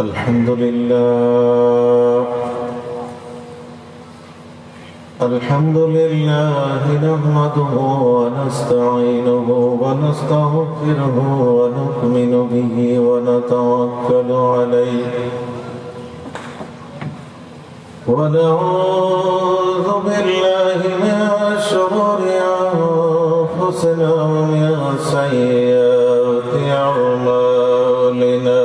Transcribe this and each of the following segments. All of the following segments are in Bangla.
الحمد لله نحمده ونستعينه ونستغفره ونؤمن به ونتوكل عليه ونعوذ بالله من شرور أنفسنا ومن سيئات أعمالنا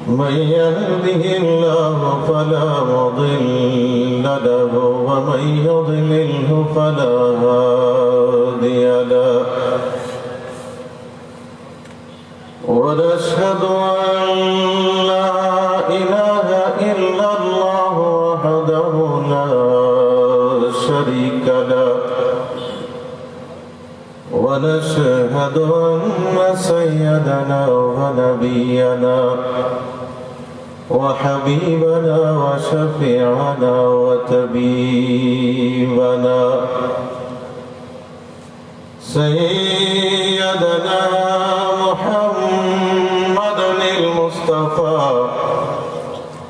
من يهده الله فلا مضل له ومن يضلله فلا هادي له ونشهد أن لا إله إلا الله وحده لا شريك له ونشهد أن سيدنا ونبينا وحبيبنا وشفيعنا وطبيبنا سيدنا محمد المصطفى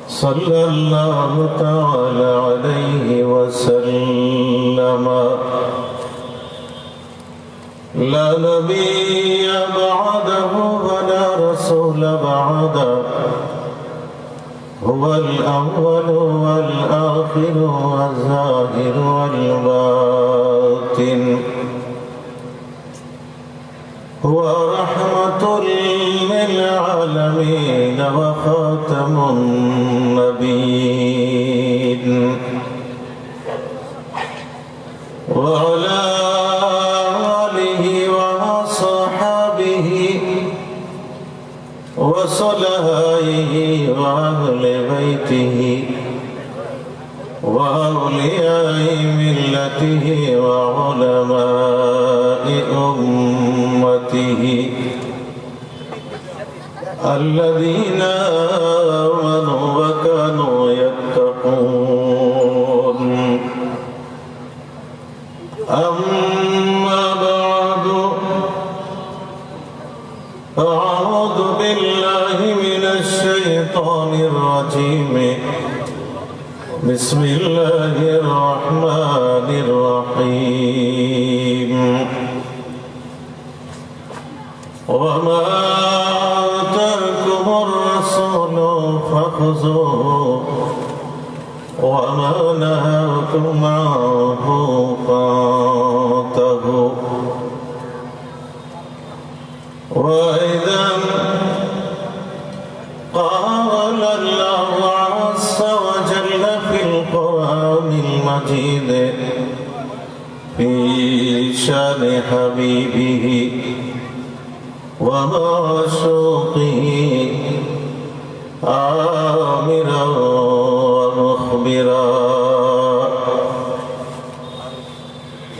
صلى الله تعالى عليه وسلم لا نبي بعده ولا رسول بعده هو الأول والآخر والظاهر والباطن هو رحمة للعالمين وخاتم النبيين وعلى آله وصحبه وصلائه وأهل بيته وأولياء ملته وعلماء أمته الذين آمنوا وكانوا يتقون أما بعد أعوذ بالله من الشيطان الرجيم بسم الله الرحمن الرحيم وما آتاكم الرسول فخذوه وما نهاكم عنه فانتهوا وإذا قال الله عز وجل في القرآن المجيد في شان حبيبه ومعشوقه آمرا ومخبرا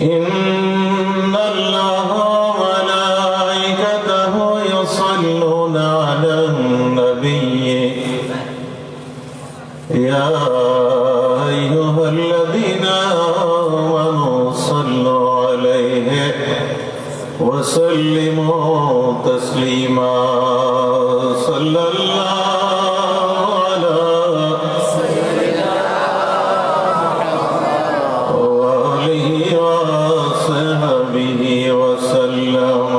إن الله وملائكته يصلون على النبي يا أيها الذين آمنوا صلوا عليه وسلموا تسليما صلى الله على سيدنا محمد وآله وصحبه وسلم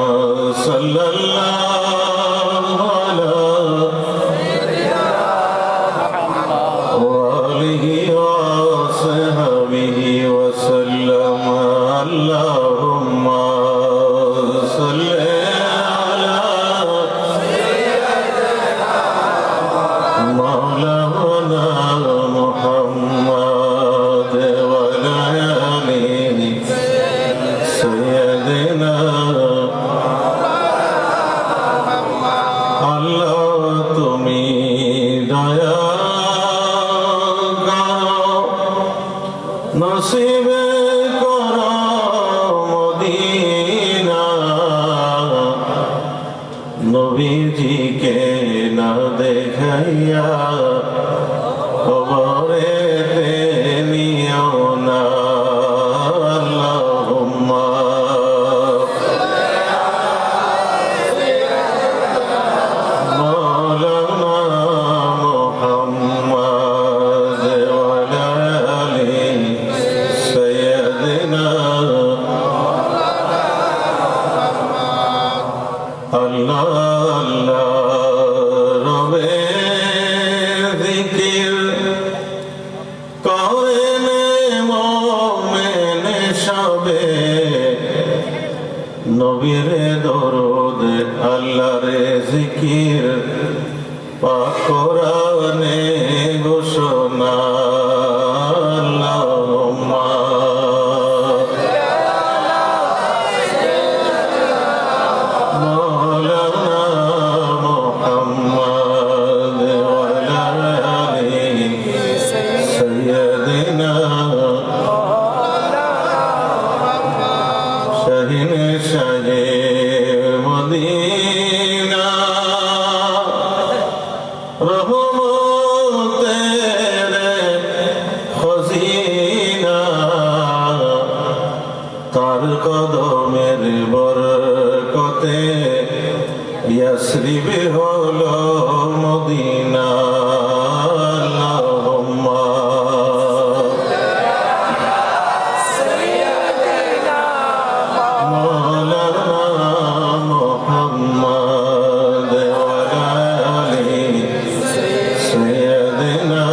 صلى الله على سيدنا محمد وآله وصحبه وسلم اللهم صل على سيدنا مولانا محمد وعلى آله سيدنا আল্লাহ তুমি দয়া করো নসিবে করো মদিনা নবীজিকে না দেখাইয়া কবরেতে নিও না আল্লাহুম্মা মরেনে মোমেনে সবে নবীরে দরুদ আল্লাহরে জিকির পাক কোরআনে ঘোষণা আল্লাহুম্মা মাওলানা মুহাম্মদ ওয়া আলা আলি সাইয়্যিদিনা শাহিন শাহে মদিনা রহমতের খজিনা তার কদমের বরকতে ইয়াসরিব হলো মদিনা আল্লাহুম্মা মাওলানা মুহাম্মদ ওয়া আলা আলি সাইয়্যিদিনা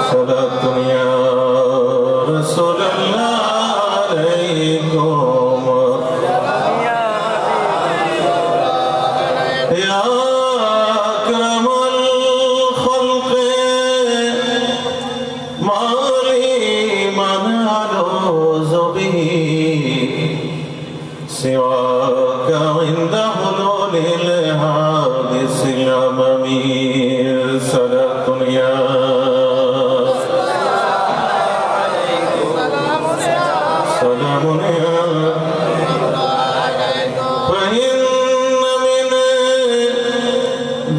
সালাতুন ইয়া রাসূলুল্লাহ আলাইকুম ইয়া আকরামাল খালকি মালি মান আলুযু বিহি সিওয়াকা ইনদা হুলুলিল হাদিসিল আমামি সালাতুন ইয়া সালামুন ইয়া فإن من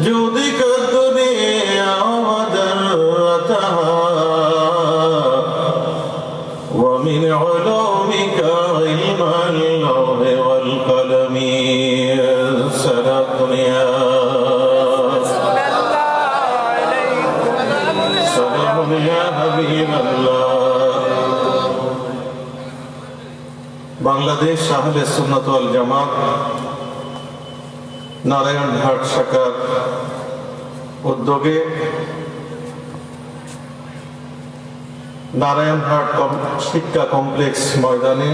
جودك الدنيا وذرتها ومن علومك علم اللوح والقلم صلاة يا سلام يا حبيب الله বাংলাদেশ আহলে সুন্নাত ওয়াল জামাত নারায়ণহাট শাখার উদ্যোগে নারায়ণহাট শিক্ষা কমপ্লেক্স ময়দানে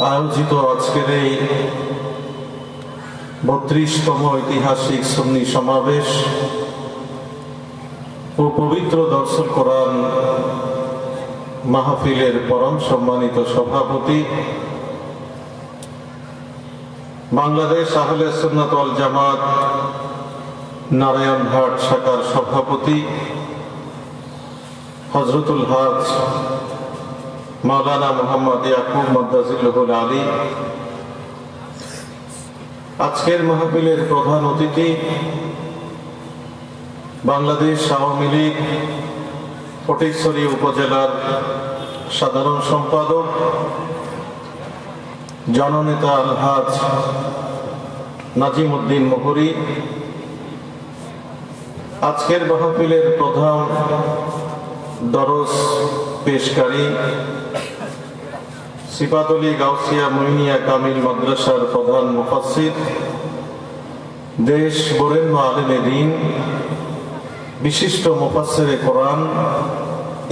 আয়োজিত আজকের এই 32তম ঐতিহাসিক সুন্নি সমাবেশ ও পবিত্র দর্শন কোরআন মাহফিলের পরম সম্মানিত সভাপতি, বাংলাদেশ আহলে সুন্নাত ওয়াল জামাত নারায়ণহাট শাখার সভাপতি হযরতুল হাজ মাওলানা মুহাম্মদ ইয়াকুব মাদ্দাজিল্লাহুল আলী, আজকের মাহফিলের প্রধান অতিথি বাংলাদেশ আওয়ামী লীগ ফটিকছড়ি উপজেলার সাধারণ সম্পাদক জননেতা আলহাজ নাজিম উদ্দিন মুহুরী, আজকের মাহফিলের প্রধান দরস পেশকারী সিফাতুলি গাউসিয়া মুইনিয়া কামিল মাদ্রাসার প্রধান মুফাসসির, দেশ বরেণ্য আলেমে দ্বীন, বিশিষ্ট মুফাসসিরে কোরআন,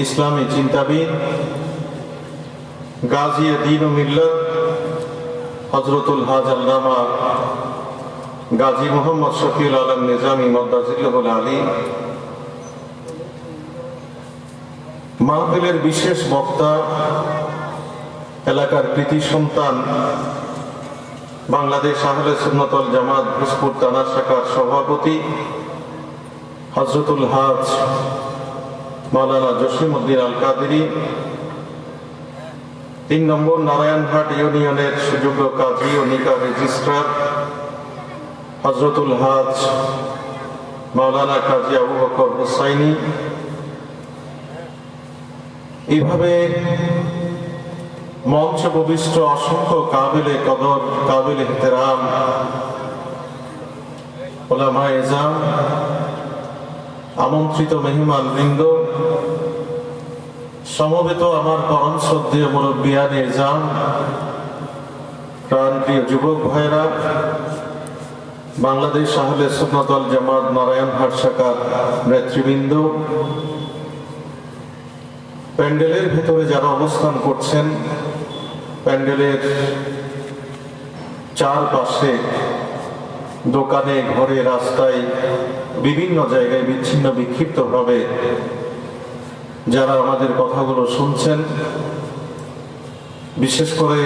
ইসলামী চিন্তাবিদ, গাজী দ্বীন ও মিল্লাত হযরতুল হাজ আল্লামা গাজী মোহাম্মদ শফিউল আলম নিজামী মাদ্দাজিল্লাহুল আলী, মাহফিলের বিশেষ বক্তা, এলাকার কৃতি সন্তান, বাংলাদেশ আহলে সুন্নাত ওয়াল জামাত ভোজপুর থানা শাখার সভাপতি হযরতুল হাজ মাওলানা জসিমউদ্দিন আল কাদেরী, ৩ নম্বর নারায়ণহাট ইউনিয়নের সুযোগ্য কাজী ও নিকাহ রেজিস্ট্রার হযরতুল হাজ মাওলানা কাজী আবু বকর হুসাইনি, এইভাবে মঞ্চ প্রবিষ্ট অসংখ্য কাবিলে কদর, কাবিলে ইহতেরাম উলামায়ে ইজাম, আমন্ত্রিত মেহমান বৃন্দ, সমবেত আমার পরম শ্রদ্ধেয় মুরব্বিয়ানে ইজাম, প্রাণপ্রিয় যুবক ভাইরা, বাংলাদেশ আহলে সুন্নাত ওয়াল জামাত নারায়ণহাট শাখার নেতৃবৃন্দ, প্যান্ডেলের ভেতরে যারা অবস্থান করছেন, প্যান্ডেলের চারপাশে, দোকানে, ঘরে, রাস্তায়, বিভিন্ন জায়গায় বিচ্ছিন্ন বিক্ষিপ্তভাবে যারা আমাদের কথাগুলো শুনছেন, বিশেষ করে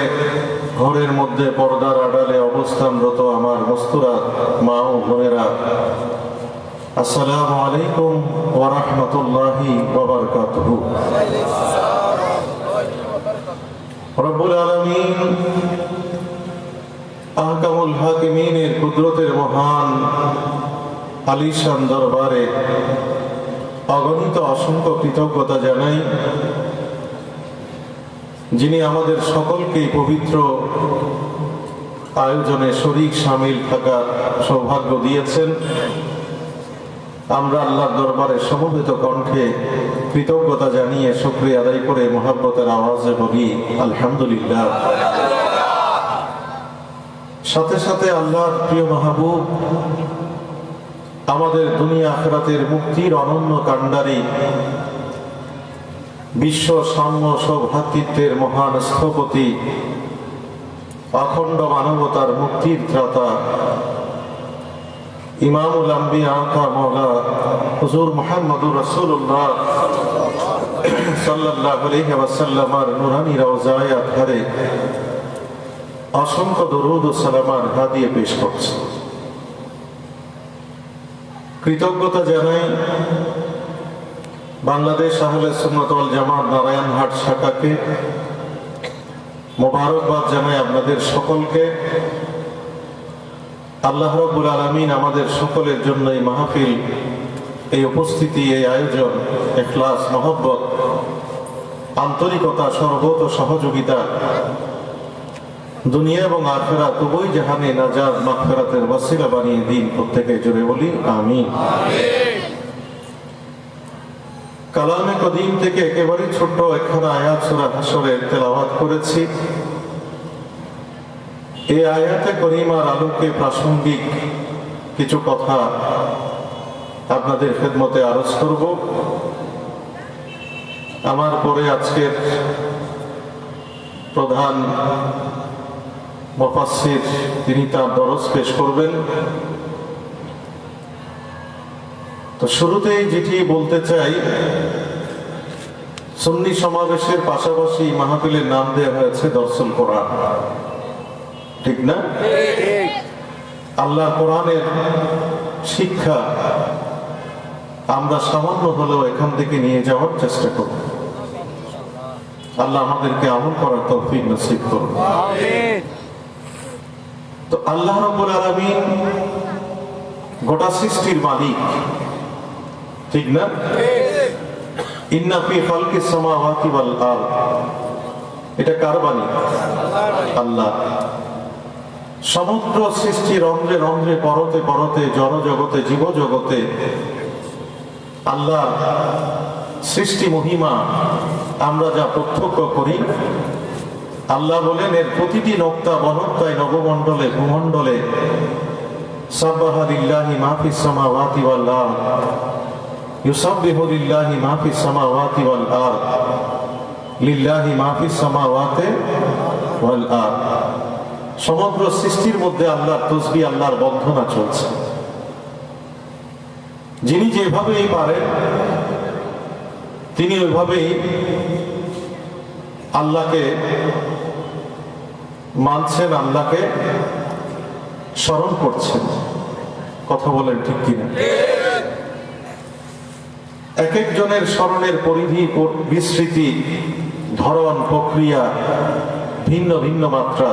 ঘরের মধ্যে পর্দার আড়ালে অবস্থানরত আমার মস্তুরা মা ও বোনেরা, আসসালামু আলাইকুম ওয়া রাহমাতুল্লাহি ওয়া বারাকাতুহু। রব্বুল আলামিন আহকামুল হাকিমিনের কুদরতের মহান আলিশান দরবারে অগণিত অসংখ্য কৃতজ্ঞতা জানাই, যিনি আমাদের সকলকে পবিত্র আয়োজনে শরীক শামিল থাকার সৌভাগ্য দিয়েছেন। আমরা আল্লাহর দরবারে সমবেত কণ্ঠে কৃতজ্ঞতা জানিয়ে শুকরিয়া আদায় করে মহব্বতের আওয়াজে বলি আলহামদুলিল্লাহ। সাথে সাথে আল্লাহর প্রিয় মাহবুব, আমাদের দুনিয়া আখিরাতের মুক্তির অনন্য কাণ্ডারী, বিশ্ব সাম্য সৌভ্রাতৃত্বের মহান স্থপতি, অখণ্ড মানবতার মুক্তির ত্রাতা, ইমামুল আম্বিয়া আকা মাওলা হুজুর মুহাম্মদুর রাসূলুল্লাহ সাল্লাল্লাহু আলাইহি ওয়াসাল্লামের নূরানী রওজায়ে আতহারে অসংখ্য দরুদ ও সালামার হাদিয়া পেশ করছি। কৃতজ্ঞতা জানাই বাংলাদেশ আহলে সুন্নাত ওয়াল জামাত নারায়ণহাট শাখাকে, মোবারকবাদ জানাই আপনাদের সকলকে। আল্লাহ রাব্বুল আলামিন আমাদের সকলের জন্য এই মাহফিল, এই উপস্থিতি, এই আয়োজন, ইখলাস, মহব্বত, আন্তরিকতা, সর্বত সহযোগিতা দুনিয়া এবং আখিরাত উভয় জাহানে নাজাত মাগফিরাতের ওয়াসিলা বানিয়ে দিন। প্রত্যেকে জোরে বলি আমিন। কালামে কদিম থেকে একেবারে ছোট্ট একখানা আয়াত সূরা হাশরের তেলাওয়াত করেছি। এই আয়াতে করিমার আলোকে প্রাসঙ্গিক কিছু কথা আপনাদের খেদমতে আরজ করব। আমার পরে আজকের প্রধান মুফাসসির তিনি তার দরস পেশ করবেন। তো শুরুতেই যেটি বলতে চাই, সুন্নি সমাবেশের পাশাপাশি মাহফিলের নাম দেওয়া হয়েছে দরসুল কোরআন, ঠিক না? আল্লাহ কোরআনের শিক্ষা আমরা সামান্য হলেও এখান থেকে নিয়ে যাওয়ার চেষ্টা করব। আল্লাহ আমাদেরকে আমল করার তৌফিক নসিব করুন। তো আল্লাহ রাব্বুল আলামিন গোটা সৃষ্টির মালিক, ঠিক না? ইন্না ফি খালকিস সামাওয়াতি ওয়াল আরদ, এটা কার বাণী? আল্লাহ। সমগ্র সৃষ্টি রন্ধ্রে রন্ধ্রে, পরতে পরতে, জড়জগতে, জীবজগতে আল্লাহর সৃষ্টি মহিমা আমরা যা প্রত্যক্ষ করি, আল্লাহ বলেন এর প্রতিটি নোক্তা বনক্তায়, নবমণ্ডলে, ভূমণ্ডলে সাব্বাহা লিল্লাহি মা ফিস সামাওয়াতি ওয়াল আরদ, ইউসাব্বিহু লিল্লাহি মা ফিস সামাওয়াতি ওয়াল আরদ, লিল্লাহি মা ফিস সামাওয়াতি ওয়াল আরদ। সমগ্র সৃষ্টির মধ্যে আল্লাহর তাসবিহ, আল্লাহর বন্দনা চলছে। যিনি যেভাবেই পারেন তিনি ওইভাবেই আল্লাহকে মানছেন, আল্লাহকে স্মরণ করছেন। কথা বলেন ঠিক কিনা? এক একজনের স্মরণের পরিধি, বিস্তৃতি, ধরন, প্রক্রিয়া ভিন্ন ভিন্ন মাত্রা,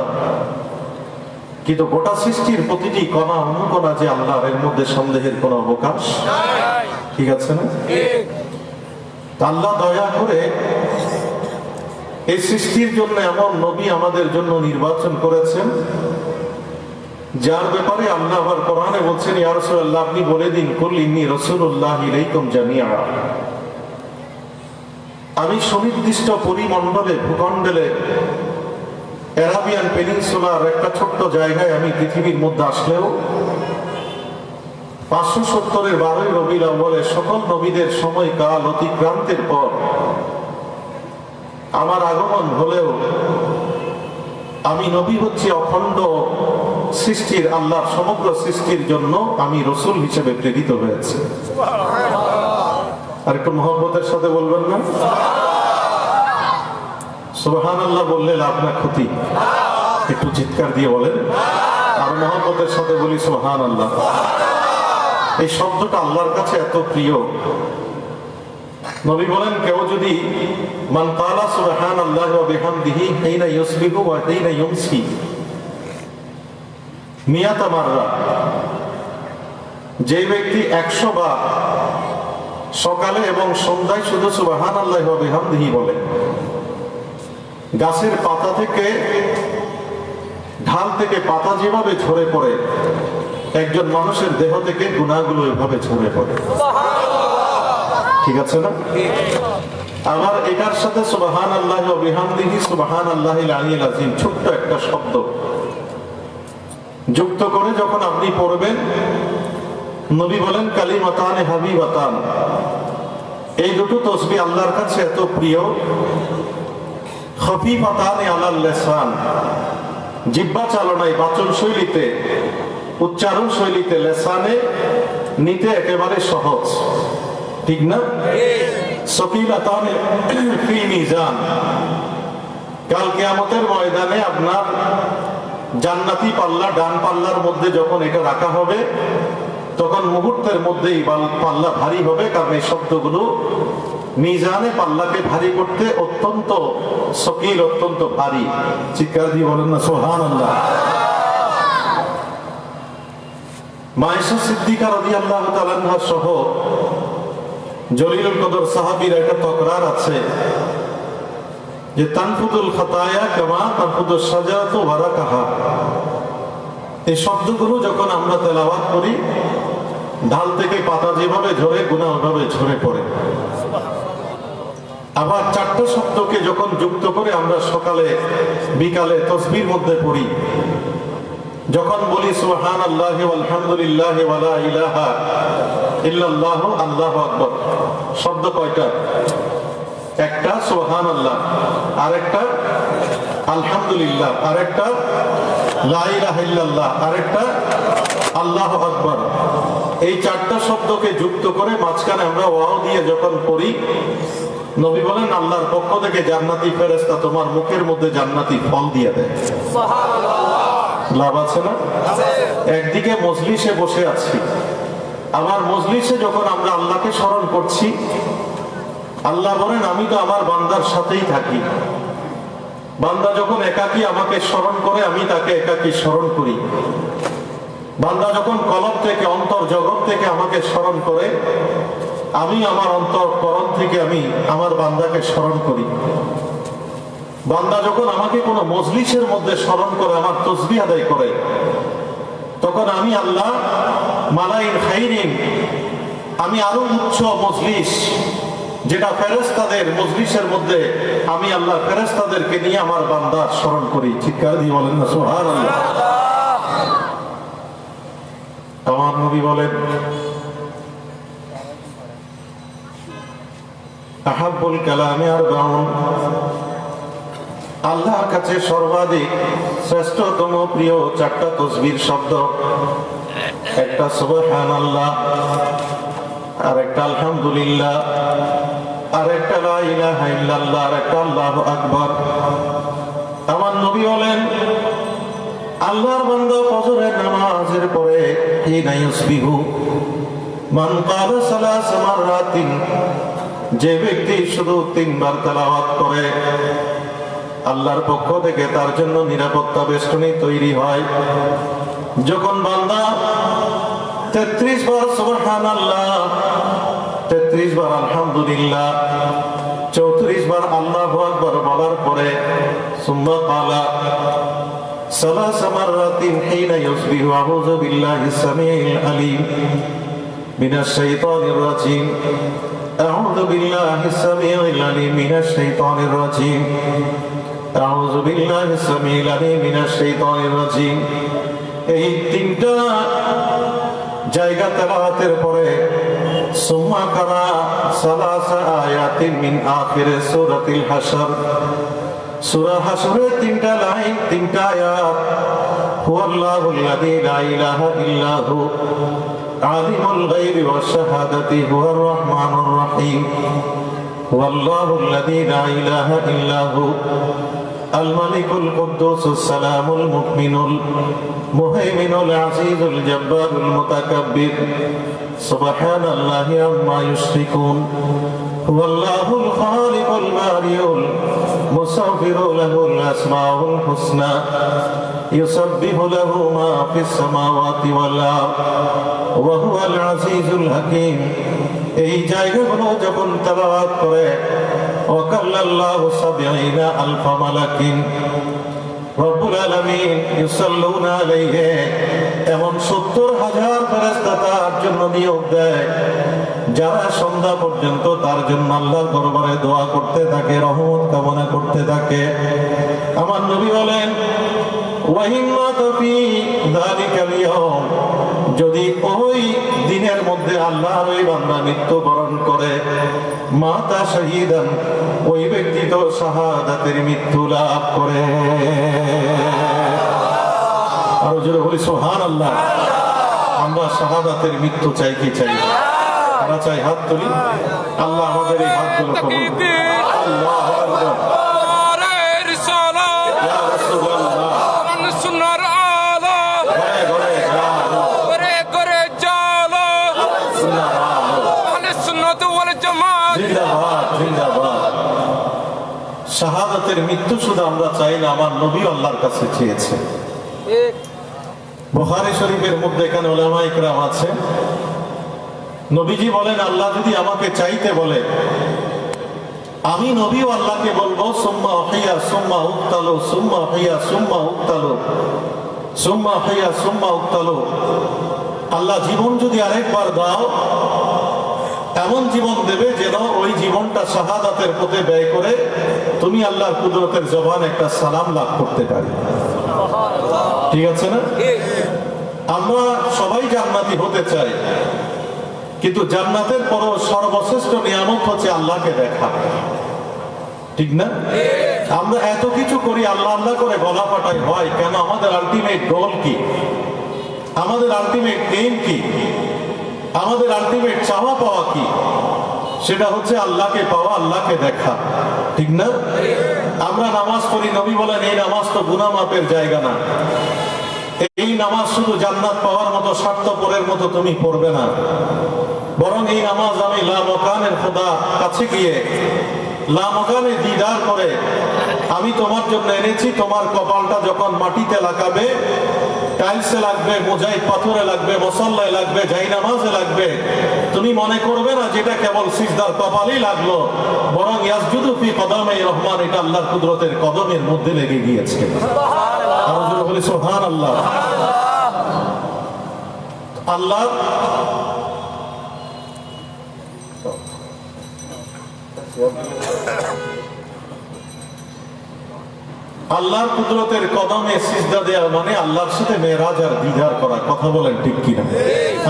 কিন্তু গোটা সৃষ্টির প্রতিটি কণা অনুকণা যে আল্লাহর, এর মধ্যে সন্দেহের কোনো অবকাশ, ঠিক আছে না? আল্লাহ দয়া করে এই সৃষ্টির জন্য এমন নবী আমাদের জন্য নির্বাচন করেছেন, যার ব্যাপারে আল্লাহ আবার কোরআনে বলছেন, ইয়া রাসূলুল্লাহ, আপনি বলে দিন, কুল ইন্নী রাসূলুল্লাহি ইলাইকুম জামিআ, আমি সুনির্দিষ্ট পরিমণ্ডলে, ভূখণ্ডে, অ্যারাবিয়ান পেনিনসুলার একটা ছোট্ট জায়গায় আমি পৃথিবীর মধ্যে আসলেও 570-এর 12ই রবিউল আউয়ালে সকল নবীদের সময়কাল অতিক্রান্তের পর আমার আগমন হলেও আমি নবী হচ্ছি অখণ্ড সৃষ্টির, আল্লাহর সমগ্র সৃষ্টির জন্য আমি রসুল হিসেবে প্রেরিত হয়েছে। আর একটু মহব্বতের সাথে বলবেন না? সুবহানাল্লাহ বললে লাভ না ক্ষতি? একটু চিৎকার দিয়ে বলেন, আর মহব্বতের সাথে বলি সুবহানাল্লাহ। এই শব্দটা আল্লাহর কাছে এত প্রিয়। নবী বলেন, কেউ যদি মান ক্বালা সুবহানাল্লাহি ওয়া বিহামদিহি হিনা ইউসবিহু ওয়া হিনা ইউমসি মিয়াতা মাররা, যে ব্যক্তি 100 বার সকালে এবং সন্ধ্যায় শুধু সুবহানাল্লাহি ওয়া বিহামদিহি বলে, গাছের পাতা থেকে, ঢাল থেকে পাতা যেভাবে ঝরে পড়ে, একজন মানুষের দেহ থেকে গুনাহগুলো এভাবে ঝরে পড়ে। ঠিক আছে না? আবার এটার সাথে সুবহানাল্লাহি ওয়া বিহামদিহি সুবহানাল্লাহিল আলিয়্যিল আযীম ছোট্ট একটা শব্দ যুক্ত করে যখন আপনি পড়বেন, নবী বলেন কালিমাতানে হাবিবাতান, এই দুটো তাসবিহ আল্লাহর কাছে এত প্রিয়। খফিফাতানে আলাল লিসান, জিহ্বা চালনায়, বাচন শৈলীতে, উচ্চারণ শৈলীতে, লেসানে নিতে একেবারে সহজ। ঠিক না? সকিলাতানে ফিল মিজান, কাল কিয়ামতের ময়দানে আপনার জান্নাতি পাল্লা, ডান পাল্লার মধ্যে যখন এটা রাখা হবে, তখন মুহূর্তের মধ্যেই পাল্লা ভারী হবে, কারণ এই শব্দগুলো মিজানে পাল্লাকে ভারী করতে অত্যন্ত সকিল, অত্যন্ত ভারী। চিৎকার দিয়ে বলেন না সুবহানাল্লাহ। মায়েশা সিদ্দিকা রাদিয়াল্লাহু তাআলা আনহা সহ জলিলুল কদর সাহাবীর একটা তকরার আছে যে তানফুদুল খাতায়া কামা তানফুদুস শাজারাতু ওয়ারাকাহা, এই শব্দগুলো যখন আমরা তেলাওয়াত করি, ঢাল থেকে পাতা যেভাবে ঝরে, গুনাহ ওইভাবে ঝরে পড়ে। আবার 4টা শব্দকে যখন যুক্ত করে আমরা সকালে বিকালে তাসবিহর মধ্যে পড়ি, যখন বলি সুবহানাল্লাহি ওয়াল হামদুলিল্লাহি ওয়া লা ইলাহা ইল্লাল্লাহু আল্লাহু আকবার, শব্দ কয়টা? একটা সুবহানাল্লাহ, আরেকটা আলহামদুলিল্লাহ, আরেকটা লা ইলাহা ইল্লাল্লাহ, আরেকটা আল্লাহু আকবার। এই 4টা শব্দকে যুক্ত করে মাঝখানে আমরা ওয়াও দিয়ে যখন পড়ি, নবী বলেন আল্লাহর পক্ষ থেকে জান্নাতি ফেরেশতা তোমার মুখের মধ্যে জান্নাতি ফল দিয়ে দেয়। লাভ আছে না? একদিকে মজলিসে বসে আছি, আমার মজলিসে যখন আমরা আল্লাহকে স্মরণ করছি, আল্লাহ বলেন আমি তো আমার বান্দার সাথেই থাকি। বান্দা যখন একাকী আমাকে স্মরণ করে, আমি তাকে একাকী স্মরণ করি। বান্দা যখন কলব থেকে, অন্তর জগৎ থেকে আমাকে স্মরণ করে, আমি আমার অন্তরকরণ থেকে আমি আমার বান্দাকে স্মরণ করি। বান্দা যখন আমাকে কোনো মজলিসের মধ্যে স্মরণ করে, আমার তাসবিহ আদায় করে, তখন আমি আল্লাহ মালাইন খাইরিন, আমি আরো উচ্চ মজলিস, যেটা ফেরেশতাদের মজলিসের মধ্যে, আমি আল্লাহ ফেরেশতাদেরকে নিয়ে আমার বান্দার স্মরণ করি। চিৎকার দিয়ে বলেন না সুবহানাল্লাহ। আমার নবী বলেন আহাব্বুল কালামি আরবাউন, আল্লাহর কাছে সর্বাধিক শ্রেষ্ঠতম প্রিয় 4টা তাসবিহর শব্দ, একটা সুবহানাল্লাহ, আর একটা আলহামদুলিল্লাহ, আর একটা লা ইলাহা ইল্লাল্লাহ, আর একটা আল্লাহু আকবার। আমার নবী বলেন আল্লাহর বান্দা ফজরের নামাজের পরে হিনা ইউসবিহু মান ক্বালা সালাস মাররাতিন, যে ব্যক্তি শুধু 3 বার তেলাওয়াত করে, আল্লাহর পক্ষ থেকে তার জন্য নিরাপত্তা বেষ্টনী তৈরি হয়। যখন বান্দা 33 বার সুবহানাল্লাহ, 33 বার আলহামদুলিল্লাহ, 34 বার আল্লাহু আকবার বলার পরে সুম্মা ক্বালা সালাস মাররাতিন হিনা ইউসবিহু আউযু বিল্লাহিস সামিউল আলিম মিনাশ শাইতানির রাজীম, আউযু বিল্লাহিস সামিউল আলিম মিনাশ শাইতানির রাজীম, আউযু বিল্লাহিস সামিউল আলিম মিনাশ শাইতানির রাজীম। এই 3টা জায়গা তেলাওয়াতের পরে সুম্মা কারা সালাসা আয়াতিন মিন আখিরে সূরাতিল হাসর, সূরা হাসরের 3টা লাইন 3টা আয়াত। হুয়াল্লাহুল্লাযী লা ইলাহা ইল্লাহু আলিমুল গায়বি ওয়াশ শাহাদাতি হুয়ার রহমানুর রহিম, হুয়াল্লাহুল্লাযী লা ইলাহা ইল্লাহু আল মালিকুল কুদ্দুসুস সালামুল মুমিনুল মুহাইমিনুল আজিজুল জব্বারুল মুতাকাব্বির, সুবহানাল্লাহি আম্মা ইউশরিকুন, হুয়াল্লাহুল খালিকুল বারিউল মুসাফিরু লাহুল আসমাউল হুসনা, ইউসাব্বিহু লাহু মা ফিস সামাওয়াতি ওয়াল আরদ ওয়া হুয়াল আজিজুল হাকীম। এই জায়গাগুলো যখন তেলাওয়াত করে ওয়াকাল্লাল্লাহু ৭০,০০০ মালাকিন, রব্বুল আলামিন ইউসাল্লুনা আলাইহি, এমন ৭০,০০০ ফেরেশতা তার জন্য নিয়োগ দেয়, যারা সন্ধ্যা পর্যন্ত তার জন্য আল্লাহর দরবারে দোয়া করতে থাকে, রহমত কামনা করতে থাকে। আমার নবী বলেন যদি ওই দিনের মধ্যে আল্লাহর ওই বান্দা মৃত্যুবরণ করে, মাতা শহীদান, ওই ব্যক্তি তো শাহাদাতের মৃত্যু লাভ করে। আরো জোরে বলি সুবহানাল্লাহ। আমরা শাহাদাতের মৃত্যু চাই কি চাই? আমরা চাই, হাত তুলি। আল্লাহ আমাদের এই হাতগুলো কবুল করুন। আল্লাহু আকবার। শাহাদাতের মৃত্যু শুধু আমরা চাই না, আমার নবী আল্লাহর কাছে চেয়েছে। বুখারী শরীফের মধ্যে এখানে উলামায়ে কেরাম আছে, নবীজি বলেন আল্লাহ যদি আমাকে চাইতে বলে, আমি নবীও আল্লাহকে বলবো সুম্মা উহিয়া সুম্মা উক্তালু সুম্মা উহিয়া সুম্মা উক্তালু সুম্মা উহিয়া সুম্মা উক্তালু, আল্লাহ জীবন যদি আরেকবার দাও, এমন জীবন দেবে যেন ওই জীবনটা শাহাদাতের পথে ব্যয় করে তুমি আল্লাহর কুদরতের জবান একটা সালাম লাভ করতে পারি। ঠিক আছে না? আমরা সবাই জান্নাতি হতে চাই, কিন্তু জান্নাতের পরও সর্বশ্রেষ্ঠ নিয়ামত হচ্ছে আল্লাহকে দেখা। ঠিক না? আমরা এত কিছু করি, আল্লাহ আল্লাহ করে গলা ফাটাই, হয় কেন? আমাদের আলটিমেট গোল কি? আমাদের আলটিমেট এইম কি? আমাদের আলটিমেট চাওয়া পাওয়া কি? সেটা হচ্ছে আল্লাহকে পাওয়া, আল্লাহকে দেখা। ঠিক না? আমরা নামাজ পড়ি, নবী বলেন এই নামাজ তো গুনাহ মাপের জায়গা না। এই নামাজ শুধু জান্নাত পাওয়ার মতো স্বার্থপরের মতো তুমি পড়বে না, বরং এই নামাজ আমি লা মাকানের খোদা কাছে গিয়ে লা মাকানে দিদার করে আমি তোমার জন্য এনেছি। তোমার কপালটা যখন মাটিতে লাগাবে, টাইলসে লাগবে, মোজাইক পাথরে লাগবে, মুসল্লায় লাগবে, জায়নামাজে লাগবে, তুমি মনে করবে না যেটা কেবল সিজদার কপালই লাগলো, বরং ইয়াসজুদু ফি কদমে রহমান, এটা আল্লাহর কুদরতের কদমের মধ্যে লেগে গিয়েছে। আরো জোরে বলি সুবহানাল্লাহ। আল্লাহ আল্লাহর কুদরতের কদমে সিজদা দেওয়া মানে আল্লাহর সাথে মেরাজ আর দিদার করা। কথা বলেন ঠিক কিনা?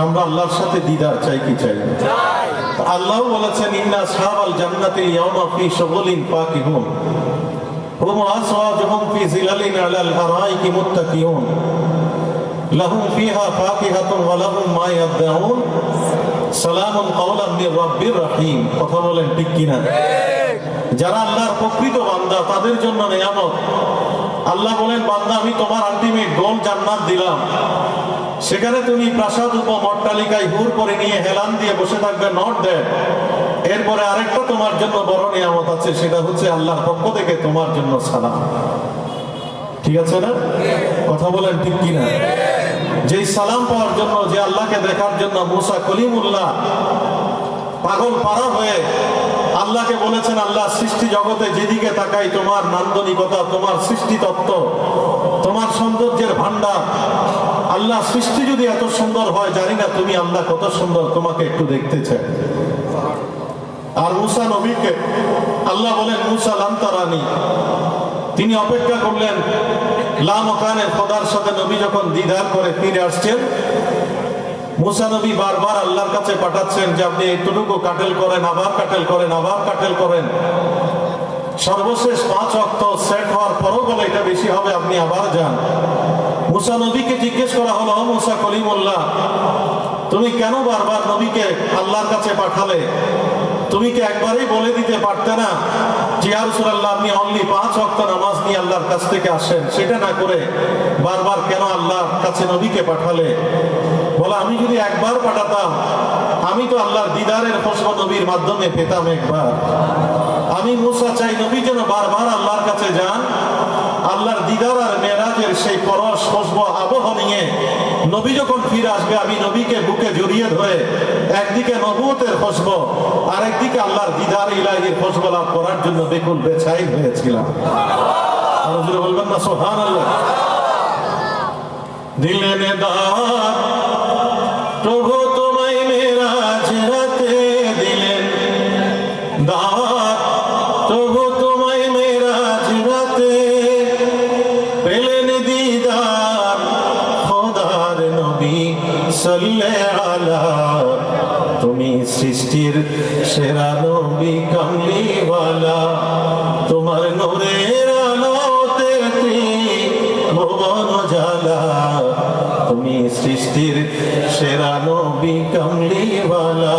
আমরা আল্লাহর সাথে দিদার চাই কি চাই না? আল্লাহ বলেছেন ইন্না আসহাবাল জান্নাতি ইয়াওমা ফি শুগুলিন ফাকিহুন হুম আসওয়াজুহুম ফি জিলালিন আলাল আরাইকি মুত্তাকিউন লাহুম ফিহা ফাকিহাতুন ওয়া লাহুম মা ইয়াদউন সালামুন কাওলাম মির রাব্বির রহিম। কথা বলেন ঠিক কিনা? যারা আল্লাহর প্রকৃত বান্দা তাদের জন্য নিয়ামত। আল্লাহ বলেন বান্দা আমি তোমার আলটিমেট গোল জান্নাত দিলাম, সেখানে তুমি প্রাসাদ উপমট্টালিকায় হুর করে নিয়ে হেলান দিয়ে বসে থাকবে, নট দেয়। এরপরে আরেকটা তোমার জন্য বড় নিয়ামত আছে, সেটা হচ্ছে আল্লাহর পক্ষ থেকে তোমার জন্য সালাম। ঠিক আছে না? কথা বলেন ঠিক কিনা? যেই সালাম পাওয়ার জন্য, যে আল্লাহকে দেখার জন্য মুসা কলিমুল্লাহ পাগল পারা হয়ে আল্লাহকে বলেছেন আল্লাহ সৃষ্টি জগতে যেদিকে তাকাই তোমার নান্দনিকতা, তোমার সৃষ্টি তত্ত্ব, তোমার সৌন্দর্যের ভান্ডার। আল্লাহ সৃষ্টি যদি এত সুন্দর হয়, জানি না তুমি আল্লাহ কত সুন্দর, তোমাকে একটু দেখতে চাই। আর মুসা নবীকে আল্লাহ বলেন মুসা লাম তারানি, তিনি অপেক্ষা করলেন লা মাকানের খোদার সাথে। নবী যখন দিদার করে ফিরে আসছেন, মুসা নবী বারবার আল্লাহর কাছে পাঠাচ্ছেন যে আপনি এতটুকু কাটেল করেন, আবার কাটেল করেন, আবার কাটেল করেন। সর্বশেষ 5 ওয়াক্ত সেট হওয়ার পরও বলে এটা বেশি হবে, আপনি আবার যান। মুসা নবীকে জিজ্ঞেস করা হলো, মুসা কলিমুল্লাহ, তুমি কেন বারবার নবীকে আল্লাহর কাছে পাঠালে? তুমি কি একবারই বলে দিতে পারতে না যে ইয়া রাসূলুল্লাহ আপনি অনলি 5 ওয়াক্ত নামাজ নিয়ে আল্লাহর কাছ থেকে আসেন? সেটা না করে বারবার কেন আল্লাহর কাছে নবীকে পাঠালে? বলে আমি যদি একবার পাঠাতাম, আমি তো আল্লাহর দিদারের খুশবু নবীর মাধ্যমে পেতাম একবার। আমি মুসা চাই নবী যেন বারবার আল্লাহর কাছে যান, আল্লাহর দিদার আর মেরাজের সেই পরশ খুশবু আবহ নিয়ে নবী যখন ফিরে আসবে, আমি নবীকে বুকে জড়িয়ে ধরে একদিকে নবুয়তের খুশবু আর একদিকে আল্লাহর দিদার ইলাহির খুশবু লাভ করার জন্য বেকুল বেছাই হয়েছিলাম। আর হুজুর বলবেন না সুবহানাল্লাহ। দিলে নে দাওয়াত প্রভু তোমায় মেরাজ রাতে দিলেন দাওয়াত, প্রভু তোমায় মেরাজ রাতে পেলেন দিদার খোদার নবী সাল্লাল্লাহু আলা। তুমি সৃষ্টির সেরা নবী কামলিওয়ালা, তোমার নূরের আলোতে ভুবন জ্বালা। তুমি সৃষ্টির সেরা নবী কামলিওয়ালা।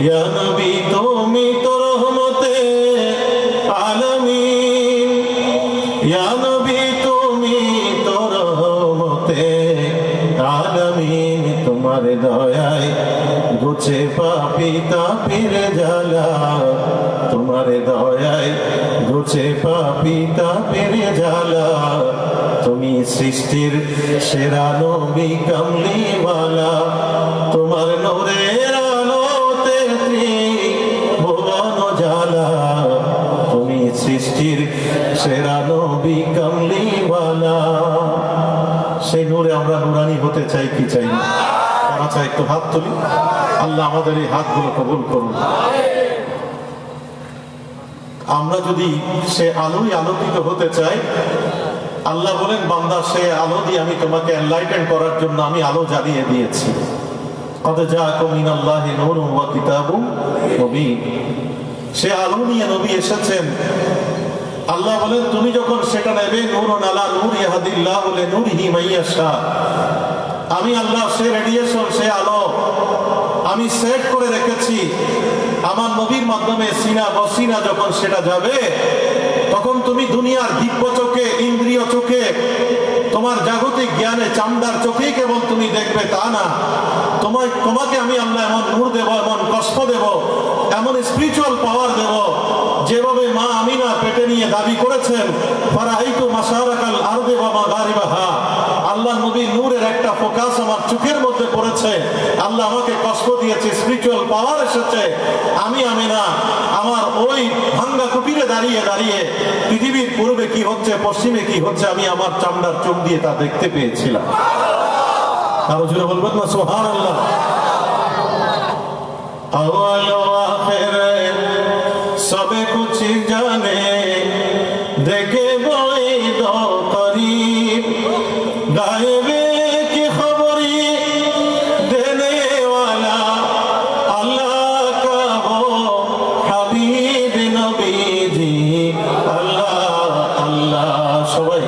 ইয়া নবী তুমি তো রহমতে আলামিন, ইয়া নবী তুমি তো রহমতে আলামিন। তোমার দয়ায় ঘুচে পাপী তাপের জ্বালা, তোমার দয়ায় ঘুচে পাপী তাপের জ্বালা। তুমি সৃষ্টির সেরা নবী কামলিওয়ালা, তোমার নূরের আলোতে ভুবন জ্বালা। তুমি সৃষ্টির সেরা নবী কামলিওয়ালা। সেই নূরে আমরা নুরানি হতে চাই কি চাই না? আচ্ছা একটু হাত তুলি। আল্লাহ আমাদের এই হাতগুলো কবুল করুন। আমরা যদি সে আলোই আলোকিত হতে চাই, আল্লাহ বলেন বান্দা সে আলো দিয়ে আমি তোমাকে এনলাইটেন করার জন্য আমি আলো জ্বালিয়ে দিয়েছি। কদ জাআকুম মিনাল্লাহি নূরুন ওয়া কিতাবুম মুবিন। সে আলো নিয়ে নবী এসেছেন। আল্লাহ বলেন তুমি যখন সেটা নেবে, নূরুন আলা নূর ইয়াহদিল্লাহু লিনূরিহি মাইয়াশা। আমি আল্লাহ সে রেডিয়েশন, সে আলো আমি সেট করে রেখেছি। আমার নবীর মাধ্যমে সিনা বসিনা যখন সেটা যাবে, তখন তুমি দুনিয়ার দিব্য চোখে, ইন্দ্রিয় চোখে, তোমার জাগতিক জ্ঞানে চামড়ার চোখেই কেবল তুমি দেখবে তা না, তোমাকে আমি আল্লাহ এমন নূর দেব, এমন কষ্ট দেব, এমন স্পিরিচুয়াল পাওয়ার দেব, যেভাবে মা আমিনা পেটে নিয়ে দাবি করেছেন ফারাইতু মাশারাকাল আরদি ওয়া মাগারিবাহা। আল্লাহ নবীর নূরের একটা ফোকাস আমার চোখের মধ্যে পড়েছে, আল্লাহ আমাকে কষ্ট দিয়েছে, স্পিরিচুয়াল পাওয়ার এসেছে। আমি আমিনা আমার ওই ভাঙ্গা কুটিরে দাঁড়িয়ে দাঁড়িয়ে পৃথিবীর পূর্বে কি হচ্ছে, পশ্চিমে কি হচ্ছে, আমি আমার চামড়ার চোখ দিয়ে তা দেখতে পেয়েছিলাম। আরো জোরে বলবেন না সুবহানাল্লাহ। আওয়াল ওয়া আখির সবে কুছ জানে, দেখে বই দো করিব, গায়েবে কি খবরি দেনে ওয়ালা আল্লাহ কা वो হাবিব নবীজি। আল্লাহ আল্লাহ সবাই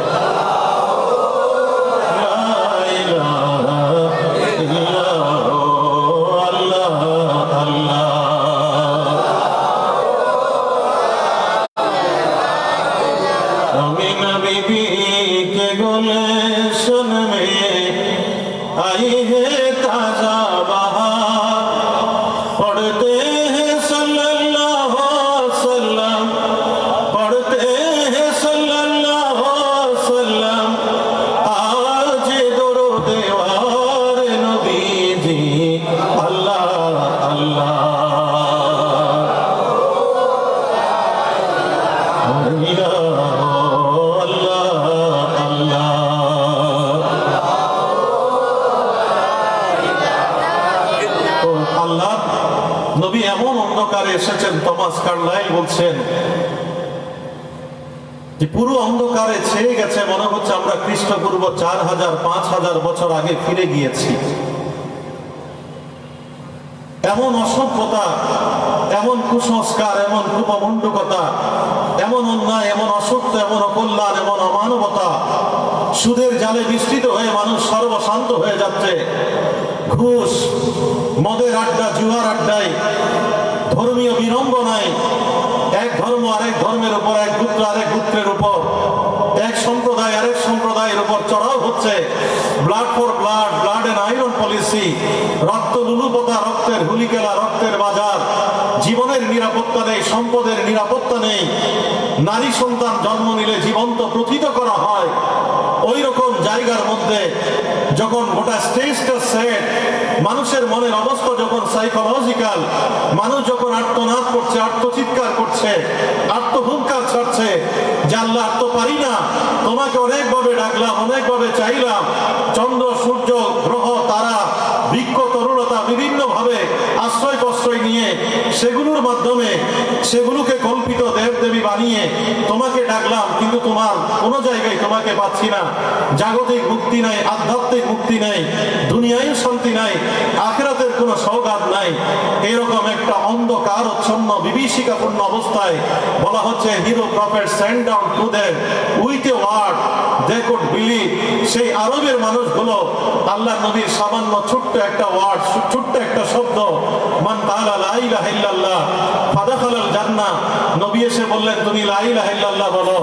নবী এমন অন্ধকারে এসেছেন, টমাস কার্লাইল বলছেন যে পুরো অন্ধকারে ছেয়ে গেছে, মনে হচ্ছে আমরা খ্রিস্টপূর্ব 4000-5000 বছর আগে ফিরে গিয়েছি। এমন অসভ্যতা, এমন কুসংস্কার, এমন কুপমণ্ডকতা, এমন অন্যায়, এমন অসত্য, এমন অকল্যাণ, এমন অমানবতা, সুদের জালে বিস্তৃত হয়ে মানুষ সর্বশান্ত হয়ে যাচ্ছে। ঘুষ, মদের আড্ডা, জুয়ার আড্ডায়, ধর্মীয় বিড়ম্বনায় এক ধর্ম আরেক ধর্মের উপর, এক গোত্র আরেক গোত্রের উপর, এক সম্প্রদায় আরেক সম্প্রদায়ের উপর চড়াও হচ্ছে। Blood for blood, blood and iron policy, রক্ত লুলুপতা, রক্তের হুলিকেলা, রক্তের বাজার, জীবনের নিরাপত্তা নেই, সম্পদের নিরাপত্তা নেই। নারী সন্তান জন্ম নিলে জীবন্ত প্রথিত করা হয়। ওই রকম জায়গার মধ্যে যখন গোটা স্টেজটা সেট, মানুষের মনের অবস্থা যখন সাইকোলজিক্যাল, মানুষ যখন আর্তনাদ করছে, আর্তচিৎকার করছে, আত্মহুঙ্কার ছাড়ছে যে আল্লাহ আর তো পারি না, তোমাকে অনেকভাবে ডাকলাম, অনেকভাবে চাইলাম, চন্দ্র সূর্য গ্রহ তারা বৃক্ষ তরুণতা বিভিন্ন ভাবে আশ্রয় প্রশ্রয় নিয়ে সেগুলোর মাধ্যমে সেগুলোকে কল্পিত দেব দেবী বানিয়ে তোমাকে ডাকলাম, কিন্তু তোমার কোনো জায়গায় তোমাকে পাচ্ছি না। জাগতিক মুক্তি নাই, আধ্যাত্মিক মুক্তি নাই, দুনিয়ায় শান্তি নাই, আখিরাতের কোনো সওগাত নাই। এরকম একটা অন্ধকার ছন্ন বিভীষিকাপূর্ণ অবস্থায় বলা হচ্ছে hero prophet send down to them with a word they could believe. সেই আরবের মানুষগুলো আল্লাহ নবীর সামান্য ছোট্ট একটা ওয়ার্ড, ছোট্ট একটা শব্দ, মান কালা লা ইলাহা ইল্লাল্লাহ ফাদাখালাল জান্নাহ, নবী এসে বললেন তুমি লা ইলাহা ইল্লাল্লাহ বলো,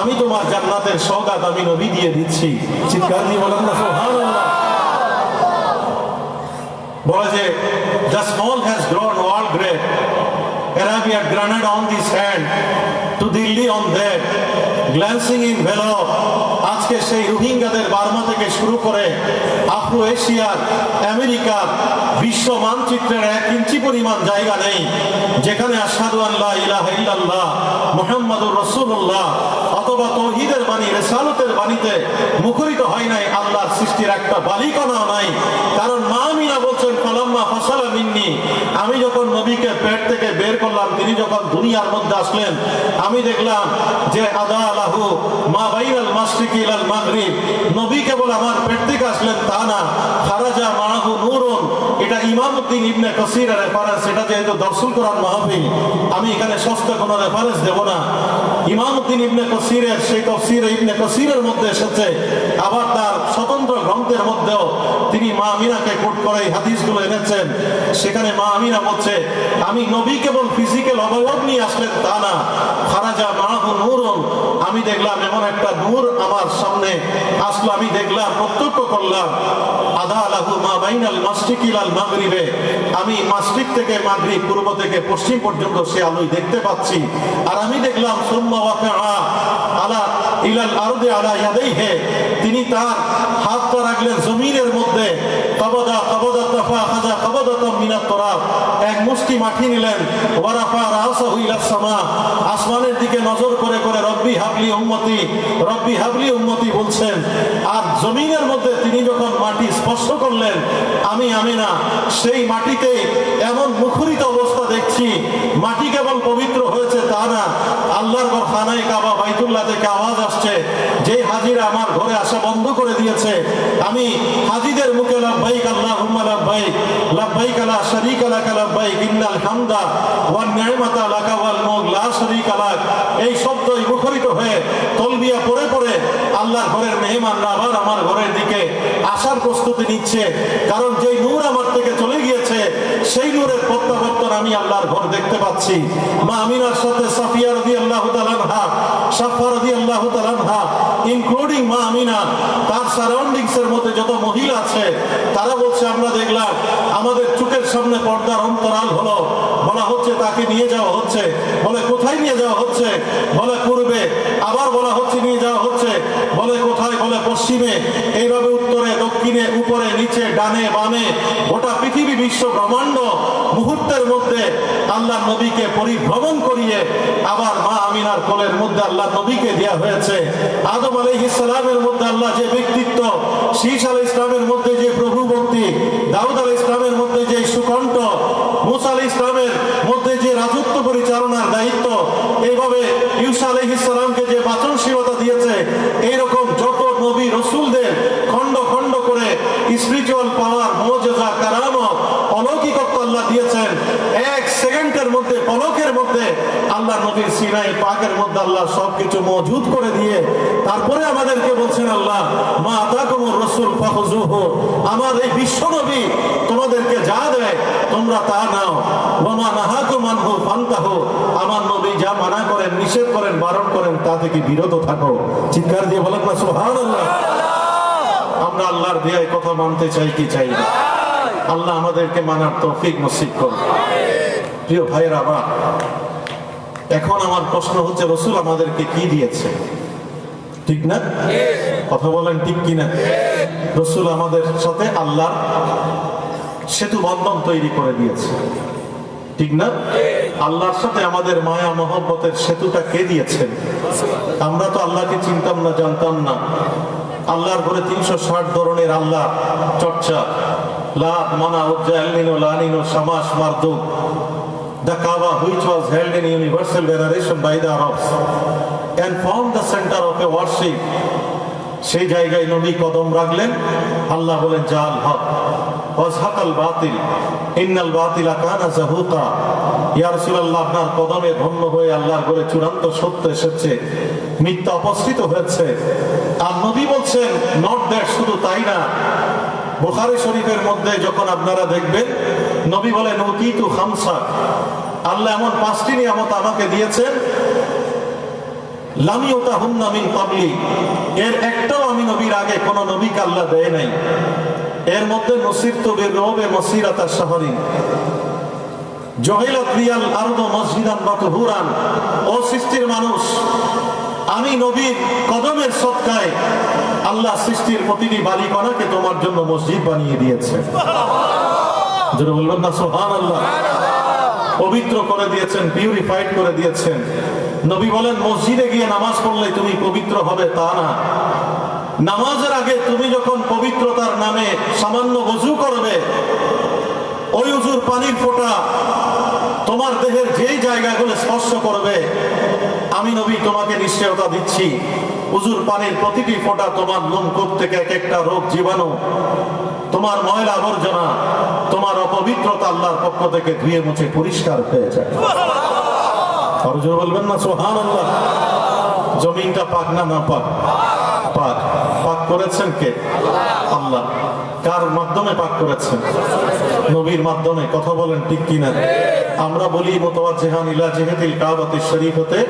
আমি তোমার জান্নাতের সওগাত আমি নবী দিয়ে দিচ্ছি। চিৎকার দিয়ে বলেন না সুবহানাল্লাহ। বলে যে the small has grown world great, Arabia granted on this hand to Delhi on that, glancing in valor। আজকে সেই রোহিঙ্গাদের বার্মা থেকে শুরু করে আফ্রো এশিয়ার, আমেরিকার বিশ্ব মানচিত্রের 1 ইঞ্চি পরিমাণ জায়গা নেই যেখানে আশহাদু আল্লা ইলাহা ইল্লাল্লাহ মুহাম্মাদুর রাসূলুল্লাহ অথবা তাওহীদের বাণী, রিসালাতের বাণীতে মুখরিত হয় নাই। আল্লাহর সৃষ্টির একটা বালিকণাও নাই। কারণ মা আমিনা বলছেন ফালাম্মা ফাসালা মিন্নি, আমি যখন নবীকে পেট থেকে বের করলাম, তিনি যখন দুনিয়ার মধ্যে আসলেন, আমি দেখলাম যে আদা আলাহু মা বাইনাল মাশরিকি ইলাল মাগরিব, নবী কেবল আমার পেট থেকে আসলেন তা না, খারাজা মাহু নূরুন। এটা ইমামউদ্দিন ইবনে কাসিরের রেফারেন্স। এটা যেহেতু দরসুল কোরআন মাহফিল, আমি এখানে সস্তা কোনো রেফারেন্স দেব না। ইমামউদ্দিন ইবনে কাসিরের সেই তাফসীর ইবনে কাসিরের মধ্যে এসেছে, আবার তার স্বতন্ত্র গ্রন্থের মধ্যেও তিনি মা আমিনাকে কোট করে এই হাদিসগুলো এনেছেন। সেখানে মা আমিনা বলছে আমি নবী কেবল ফিজিক্যাল অবয়ব নিয়ে আসলেন তা না, খারাজা মাহু নূরুন, আমি দেখলাম এমন একটা নূর আমার সামনে আসলো, আমি দেখলাম, প্রত্যক্ষ করলাম। আদা আলাহু মা বাইনাল মাশরিকি ইলাল মাগরিবে, আমি মাশরিক থেকে মাগরিব, পূর্ব থেকে পশ্চিম পর্যন্ত সে আলোই দেখতে পাচ্ছি। আর আমি দেখলাম সুম্মা ওয়াকাআ আলা ইলাল আরদি আলা ইয়াদাইহি, তিনি তার হাতটা রাখলেন জমিনের মধ্যে, কাবাদা কাবাদা তাফা খাজা কাবাদাতাম মিনাত তুরাব, এক মুষ্টি মাটি নিলেন, ওয়ারাফা রাসাহু ইলাস সামা, আসমানের দিকে নজর করে করে রব্বি হাবলি উম্মতি, রব্বি হাবলি উম্মতি বলছেন। আর জমিনের মধ্যে তিনি যখন মাটি স্পর্শ করলেন, আমি আমিনা সেই মাটিতে এমন মুখরিত অবস্থা দেখছি, মাটি কেবল পবিত্র হয়েছে তা না, আল্লাহর ঘর খানায়ে কাবা বাইতুল্লাহ থেকে আওয়াজ আসছে, যে হাজিরা আমার ঘরে আসা বন্ধ করে দিয়েছে, আমি হাজিদের মুখে লাব্বাইক আল্লাহুম্মা লাব্বাইক, লাব্বাইক লা শারীকা লাকা লাব্বাইক, ইন্নাল হামদা ওয়ান নি'মাতা লাকা ওয়াল মুলক লা শারীকা লাক, এই শব্দই মুখরিত হয়ে তলবিয়া পড়ে পড়ে আল্লাহর ঘরের মেহমানরা আবার আমার ঘরের দিকে আসার প্রস্তুতি নিচ্ছে। কারণ যেই নূর আমার থেকে চলে গিয়েছে, সেই নূরের প্রত্যাবর্তন আমি আল্লাহর ঘর দেখতে পাচ্ছি। মা আমিনার সাথে সাফিয়া রাদিয়াল্লাহু তাআলা আনহা, সাফা রাদিয়াল্লাহু তাআলা আনহা, ইনক্লুডিং মা আমিনা, তার সারাউন্ডিংস এর মধ্যে যত মহিলা আছে, তারা বলছে আমরা দেখলাম আমাদের চোখের সামনে পর্দার অন্তরাল হলো, বলা হচ্ছে তাকে নিয়ে যাওয়া হচ্ছে। বলে কোথায় নিয়ে যাওয়া হচ্ছে? বলে পূর্বে, আবার বলা হচ্ছে নিয়ে যাওয়া হচ্ছে, বলে কোথায়? বলে পশ্চিমে। এইভাবে উত্তরে, দক্ষিণে, উপরে, নিচে, ডানে, বামে, গোটা পৃথিবী বিশ্ব ব্রহ্মাণ্ড মুহূর্তের মধ্যে আল্লাহ নবীকে পরিভ্রমণ করিয়ে আবার মা আমিনার কোলের মধ্যে আল্লাহ নবীকে দেওয়া হয়েছে। আদম আলাইহিস সালামের মধ্যে আল্লাহ যে ব্যক্তিত্ব, শীশ আলাইহিস সালামের মধ্যে যে প্রভু ভক্তি, দাউদ আলাইহিস সালামের মধ্যে যে সুকণ্ঠ, মুসা আলাইহিস সালামের মধ্যে যে রাজত্ব পরিচালনার দায়িত্ব, এইভাবে ঈসা আলাইহিস সালামকে যে বাচনশীলতা দিয়েছে, এইরকম যত নবী রাসূলদের খণ্ড খণ্ড করে স্পিরিচুয়াল পাওয়ার, মুজিজা, কারামত, অলৌকিকত্ব আল্লাহ দিয়েছে। সেকেন্ডের মধ্যে, পলকের মধ্যে আল্লাহ নবীর সিনাই পাকের মধ্যে আল্লাহ সবকিছু মজুদ করে দিয়ে তারপরে আমাদেরকে বলছেন আল্লাহ মা আতাকুমুর রাসূল ফাখুযুহু, আমার এই বিশ্ব নবী তোমাদেরকে যা দেয় তোমরা তা নাও, ওয়া মা নাহাকুম আনহু ফান্তাহু, আমার নবী যা মানা করেন, নিষেধ করেন, বারণ করেন তা থেকে বিরত থাকো। চিৎকার দিয়ে বলেন না সুবহানাল্লাহ। আমরা আল্লাহর দেয়ায় কথা মানতে চাই কি চাই না? আল্লাহ আমাদেরকে মানার তৌফিক নসিব করুন। প্রিয় ভাইয়েরা আমার, এখন আমার প্রশ্ন হচ্ছে রাসূল আমাদেরকে কি দিয়েছে? ঠিক না? কথা বলেন ঠিক কিনা? রাসূল আমাদের সাথে আল্লাহর সেতু বন্ধন তৈরি করে দিয়েছে, ঠিক না? আল্লাহর সাথে আমাদের মায়া মহব্বতের সেতুটা কে দিয়েছেন? আমরা তো আল্লাহকে চিনতাম না, জানতাম না। আল্লাহর ঘরে 360 ধরনের আল্লাহ চর্চা, Lat, Manat, Uzza, El Nino, La Nina, Shamash, Marduk, the Kaaba which was held in universal veneration by the Arabs and formed the center of a worship, সেই জায়গায় নবী কদম রাখলেন। আল্লাহ বলেন জাল হক ওয়াজহাকাল বাতিল ইন্নাল বাতিলা কানা যাহুকা, ইয়া রাসূলুল্লাহ আপনার কদমে ধন্য হয়ে আল্লাহর ঘরে চূড়ান্ত সত্য এসেছে, মিথ্যা অপসৃত হয়েছে। আর নবী বলছেন নট দ্যাট, শুধু তাই না, বুখারী শরীফের মধ্যে যখন আপনারা দেখবেন নবী বলেন উতিতু খামসা, আল্লাহ এমন 5টি নিয়ামত আমাকে দিয়েছেন, লাম ইউতাহুন্না মিন ক্বাবলি, এর একটাও আমি নবীর আগে কোন নবীকে আল্লাহ দেয় নাই। এর মধ্যে নসিরতু বিররুবে মাসিরাতা শাহরিন, জহিলাত লিয়াল আরদু মসজিদান ওয়া তুহুরান, ও সৃষ্টির মানুষ, আমি নবীর কদমের সদকায় আল্লাহ সৃষ্টির প্রতিটি বালিকণাকে তোমার জন্য মসজিদ বানিয়ে দিয়েছে। যারা বলবেন না সুবহানাল্লাহ। পবিত্র করে দিয়েছেন, পিউরিফাইড করে দিয়েছেন। নবী বলেন মসজিদে গিয়ে নামাজ পড়লে তুমি পবিত্র হবে তা না, নামাজের আগে তুমি যখন পবিত্রতার নামে সামান্য ওযু করবে, ওই ওযুর পানির ফোঁটা তোমার দেহের যেই জায়গাগুলো স্পর্শ করবে, আমি নবী তোমাকে নিশ্চয়তা দিচ্ছি ওযুর পানির প্রতিটি ফোঁটা তোমার লোমকূপ থেকে এক একটা রোগ জীবাণু, তোমার ময়লা আবর্জনা, তোমার অপবিত্রতা আল্লাহর পক্ষ থেকে ধুয়ে মুছে পরিষ্কার হয়ে যায়। আর জোরে বলবেন না সুবহানাল্লাহ। জমিনটা পাক না না পাক? পাক। পাক করেছেন কে? আল্লাহ। কার মাধ্যমে পাক করেছেন? নবীর মাধ্যমে। কথা বলেন ঠিক কিনা? আমরা বলি মুতাওয়াজ্জিহান ইলা জিহাতিল কাবাতিশ শরীফতে,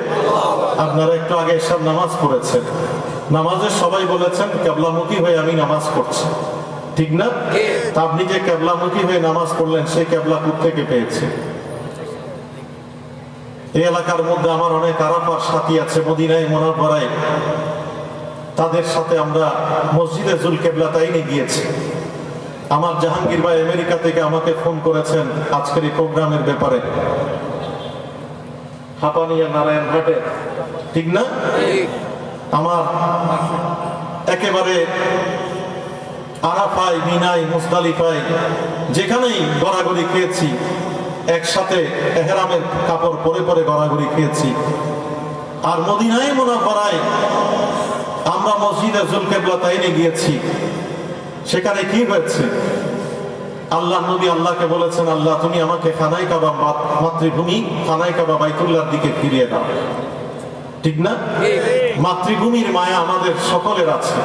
আপনারা একটু আগে এসব নামাজ পড়েছেন, নামাজে সবাই বলেছেন কিবলামুখী হয়ে আমি নামাজ পড়ছি, ঠিক না? তা আপনি যে কিবলামুখী হয়ে নামাজ পড়লেন সেই কিবলা কোথা থেকে পেয়েছে? এই এলাকার মধ্যে আমার অনেক আরাফার সাথী আছে মদিনায় মুনাওয়ারায়, তাদের সাথে আমরা মসজিদে জুল কিবলাতাইনে গিয়েছি। আমার জাহাঙ্গীর ভাই আমেরিকা থেকে আমাকে ফোন করেছেন আজকের এই প্রোগ্রামের ব্যাপারে, হাপানিয়া নারায়ণঘাটে, ঠিক না? আমার একেবারে আরাফায়, মিনায়, মুজদালিফায় যেখানেই গড়াগড়ি খেয়েছি, একসাথে এহরামের কাপড় পরে পরে গড়াগড়ি খেয়েছি। আর মদিনায় মুনাওয়ারায় আমরা মসজিদে জুল কিবলাতাইনে গিয়েছি, সেখানে কি হয়েছে? আল্লাহ নবী আল্লাহকে বলেছেন আল্লাহ তুমি আমাকে খানায় কাবা, মাতৃভূমি খানায় কাবা বাইতুল্লাহর দিকে ফিরিয়ে দাও, ঠিক না? মাতৃভূমির মায়া আমাদের সকলের আছে।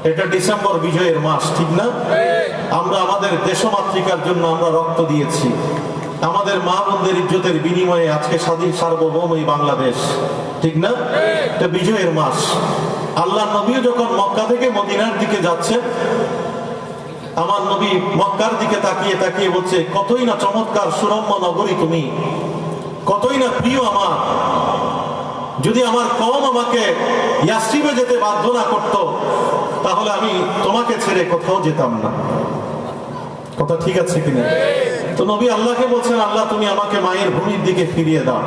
এটা ডিসেম্বর বিজয়ের মাস, ঠিক না? আমরা আমাদের দেশমাতৃকার জন্য আমরা রক্ত দিয়েছি, আমাদের মা বোনদের ইজ্জতের বিনিময়ে আজকে স্বাধীন সার্বভৌম এই বাংলাদেশ, ঠিক না? এটা বিজয়ের মাস। আল্লাহ নবীও যখন মক্কা থেকে মদিনার দিকে যাচ্ছেন, আমার নবী মক্কার দিকে তাকিয়ে তাকিয়ে বলছে কতই না চমৎকার সুরম্য নগরী তুমি, কতই না প্রিয় আমার, যদি আমার কওম আমাকে ইয়াসরিবে যেতে বাধ্য না করতো তাহলে আমি তোমাকে ছেড়ে কোথাও যেতাম না। কথা ঠিক আছে কিনা? তো নবী আল্লাহকে বলছেন আল্লাহ তুমি আমাকে মায়ের ভূমির দিকে ফিরিয়ে দাও।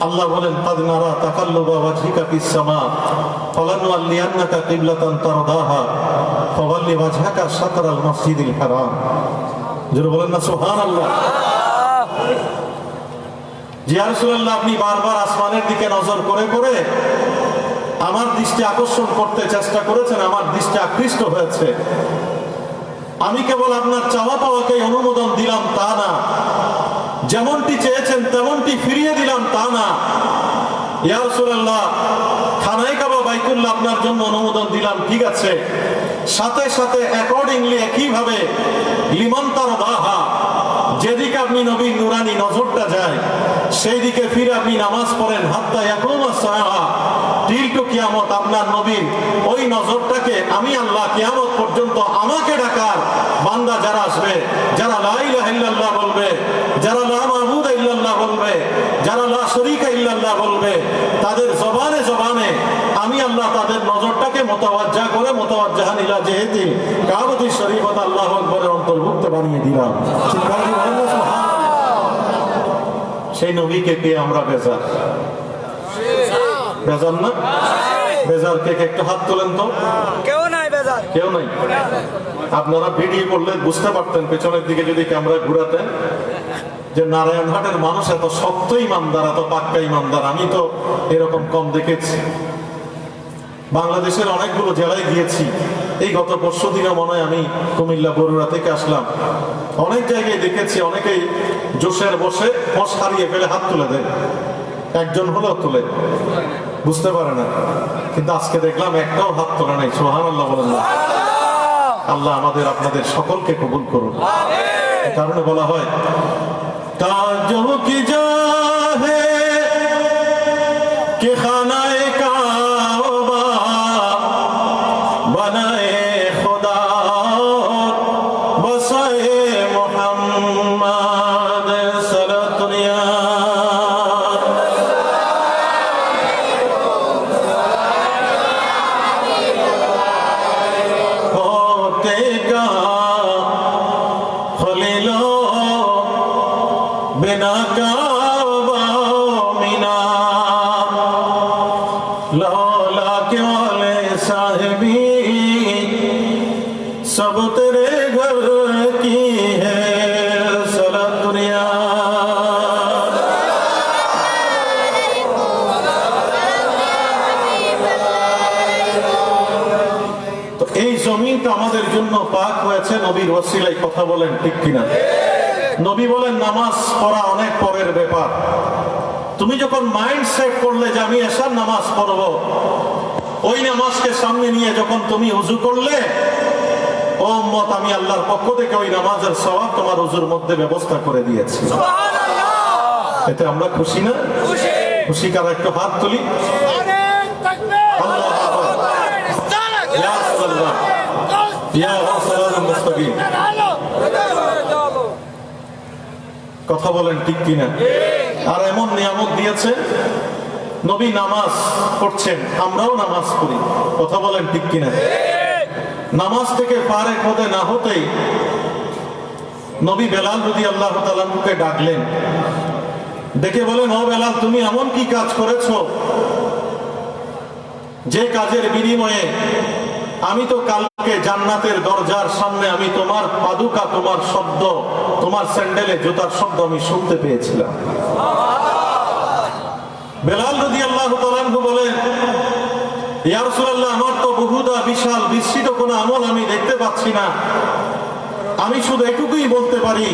আল্লাহ বলেন কাদ নারা তাকাল্লুবা ওয়াজহিকা ফিস সামা ফালানুওয়াল্লিয়ান্নাকা কিবলাতান তারদাহা ফাওয়াল্লি ওয়াজহাকা শাতরাল মাসজিদিল হারাম। জোরে বলেন না সুবহানাল্লাহ। ইয়া রাসূলুল্লাহ আপনি বারবার আসমানের দিকে নজর করে করে আমার দৃষ্টি আকর্ষণ করতে চেষ্টা করেছেন, আমার দৃষ্টি আকৃষ্ট হয়েছে। আমি কেবল আপনার চাওয়া পাওয়াকে অনুমোদন দিলাম তা না, যেমনটি চেয়েছেন তেমনটি ফিরিয়ে দিলাম তা না। ইয়া রাসূলুল্লাহ, খানায়ে কাবা বাইতুল্লাহ আপনার জন্য অনুমোদন দিলাম, ঠিক আছে, সাথে সাথে অ্যাকর্ডিংলি একইভাবে লিমান তারদাহা, যেদিকে আপনি নবীর নুরানি নজরটা যায় সেই দিকে ফিরে আপনি নামাজ পড়েন, হাত্তা ইয়াকুমুস সাআহ, টিল টু কিয়ামত। আপনার নবীর ওই নজরটাকে আমি আল্লাহ কিয়ামত পর্যন্ত আমাকে ডাকার বান্দা যারা আসবে, যারা লা ইলাহা ইল্লাল্লাহ বলবে, যারা লা মাবুদা ইল্লাল্লাহ বলবে, যারা লা শরীকা ইল্লাল্লাহ বলবে, তাদের জবানে জবানে আমি আল্লাহ তাদের নজরটাকে মুতাওয়াজ্জা করে মুতাওয়াজ্জাহান ইলা জিহাতি কাবাতি শরীফত আল্লাহু আকবারের অন্তর্ভুক্ত বানিয়ে দিলাম। সেই নবীকে পেয়ে আমরা বেজার, বেজার না? বেজার কে একটু হাত তোলেন তো। কেউ নাই বেজার, কেউ নাই। আপনারা ভিডিও করলে বুঝতে পারতেন, পেছনের দিকে যদি ক্যামেরা ঘুরাতেন, যে নারায়ণহাটের মানুষ এত শক্ত ইমানদার, এত পাক্কা ইমানদার আমি তো এরকম কম দেখেছি। বাংলাদেশের অনেকগুলো জেলায় গিয়েছি, এই গত পরশু দিনে মনে হয় আমি কুমিল্লা বরুড়া থেকে আসলাম, অনেক জায়গায় দেখেছি অনেকেই জোশের বসে হোশ হারিয়ে ফেলে হাত তুলে দেয়, একজন হলেও তুলে, বুঝতে পারে না। কিন্তু আজকে দেখলাম একটাও হাত তোলা নাই। সুবহানাল্লাহ বলেন না? আল্লাহ আমাদের আপনাদের সকলকে কবুল করুন। এই কারণে বলা হয় তাজো কি যা হে কে খানায়ে কাবা বানায়ে খোদা বসায়ে মুহাম্মদ সালাতুনিয়া। बिना काबा मिना लौला के वाले साहिबी सब तेरे घर की है सलात दुनिया। তো এই জমিনটা আমাদের জন্য পাক হয়েছে নবীর ওসিলায়, কথা বলেন ঠিক কিনা? নবী বলেন নামাজ পড়া অনেক পরের ব্যাপার। তুমি যখন মাইন্ড সেট করলে যে আমি এশার নামাজ পড়ব, ওই নামাজকে সামনে নিয়ে যখন তুমি ওযু করলে, ও উম্মত, আমি আল্লাহর পক্ষ থেকে ওই নামাজের সওয়াব তোমার ওযুর মধ্যে ব্যবস্থা করে দিয়েছি। সুবহানাল্লাহ। এতে আমরা খুশি না? খুশি। খুশি কারা একটু হাত তুলি। আল্লাহু আকবার। ইয়া রাসূলুল্লাহ, ইয়া রাসূলুল মুস্তাকিম। কথা বলেন ঠিক কিনা? আর এমন নিয়ামত দিয়েছে, নবী নামাজ পড়ছেন, আমরাও নামাজ পড়ি, কথা বলেন ঠিক কিনা? নামাজ থেকে ফারেক হতে না হতেই নবী বেলাল রাদিয়াল্লাহু তাআলা আনহুকে ডাকলেন, ডেকে বলেন, ও বেলাল, তুমি এমন কি কাজ করেছো যে কাজের বিনিময়ে আমি তো কালকে জান্নাতের দরজার সামনে আমি তোমার পাদুকা, তোমার শব্দ, তোমার স্যান্ডেলে জুতার শব্দ আমি শুনতে পেয়েছিলাম। বেলাল রাদিয়াল্লাহু তাআলা আনহু বলেন, ইয়া রাসূলুল্লাহ, আমার তো বহুদা বিশাল বিস্তৃত কোনো আমল আমি দেখতে পাচ্ছি না, আমি শুধু এটুকুই বলতে পারি,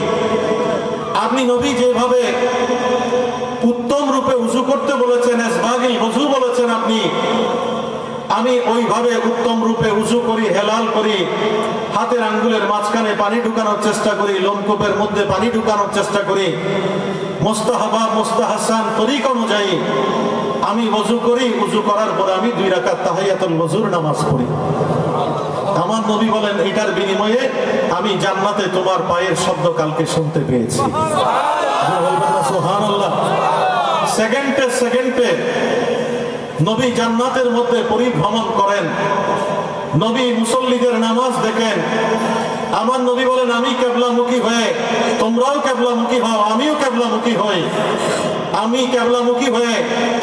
আপনি নবী যেভাবে উত্তম রূপে উযু করতে বলেছেন, ইসবাগিল ওযু বলেছেন আপনি, আমি ওইভাবে উত্তম রূপে উযু করি, হেলাল করি, হাতের আঙ্গুলের মাঝখানে পানি ঢুকানোর চেষ্টা করি, লোমকূপের মধ্যে পানি ঢুকানোর চেষ্টা করি, মুস্তাহাবা মুস্তাহাসান তরিক অনুযায়ী আমি ওযু করি। ওযু করার পরে আমি 2 রাকাত তাহিয়াতুল ওযুর নামাজ পড়ি। আমার নবী বলেন, এটার বিনিময়ে আমি জান্নাতে তোমার পায়ের শব্দ কালকে শুনতে পেয়েছি। সুবহানাল্লাহ। সেকেন্ডে সেকেন্ডে নবী জান্নাতের মধ্যে পরিভ্রমণ করেন, নবী মুসল্লিদের নামাজ দেখেন। আমার নবী বলেন, আমি কিবলামুখী হয়ে তোমরাও কিবলামুখী হও, আমিও কিবলামুখী হই। আমি কিবলামুখী হয়ে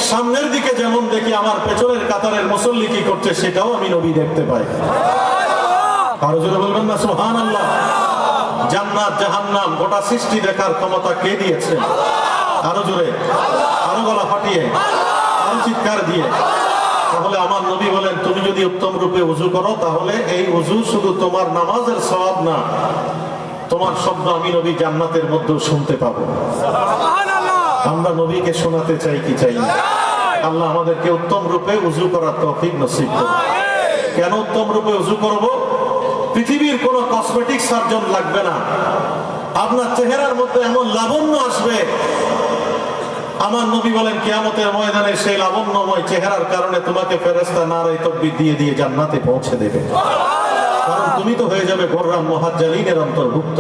সামনের দিকে যেমন দেখি, আমার পেছনের কাতারের মুসল্লি কি করছে সেটাও আমি নবী দেখতে পাই। আরো জোরে বলবেন না সুবহানাল্লাহ? জান্নাত জাহান্নাম গোটা সৃষ্টি দেখার ক্ষমতা কে দিয়েছে? আরো জোরে, আরো গলা ফাটিয়ে, আরো চিৎকার দিয়ে। তাহলে আমার নবী বলেন, তুমি যদি উত্তম রূপে ওযু করো, তাহলে এই ওযু শুধু তোমার নামাজের সওয়াব না, তোমার শব্দ আমি নবী জান্নাতের মধ্যেও শুনতে পাবো। আমরা নবীকে শোনাতে চাই কি চাই না? আল্লাহ আমাদেরকে উত্তম রূপে উযু করার তৌফিক নসিব করুন। কেন উত্তম রূপে উযু করব? পৃথিবীর কোন কসমেটিক সার্জন লাগবে না। আপনার চেহারার মধ্যে এমন লাবণ্য আসবে, আমার নবী বলেন কিয়ামতের ময়দানে সেই লাবণ্যময় চেহারার কারণে তোমাকে ফেরেশতা নারে তাকবীর দিয়ে দিয়ে জান্নাতে পৌঁছে দেবে। কারণ তুমি তো হয়ে যাবে গোররাম মুহাজ্জালিনের অন্তর্ভুক্ত।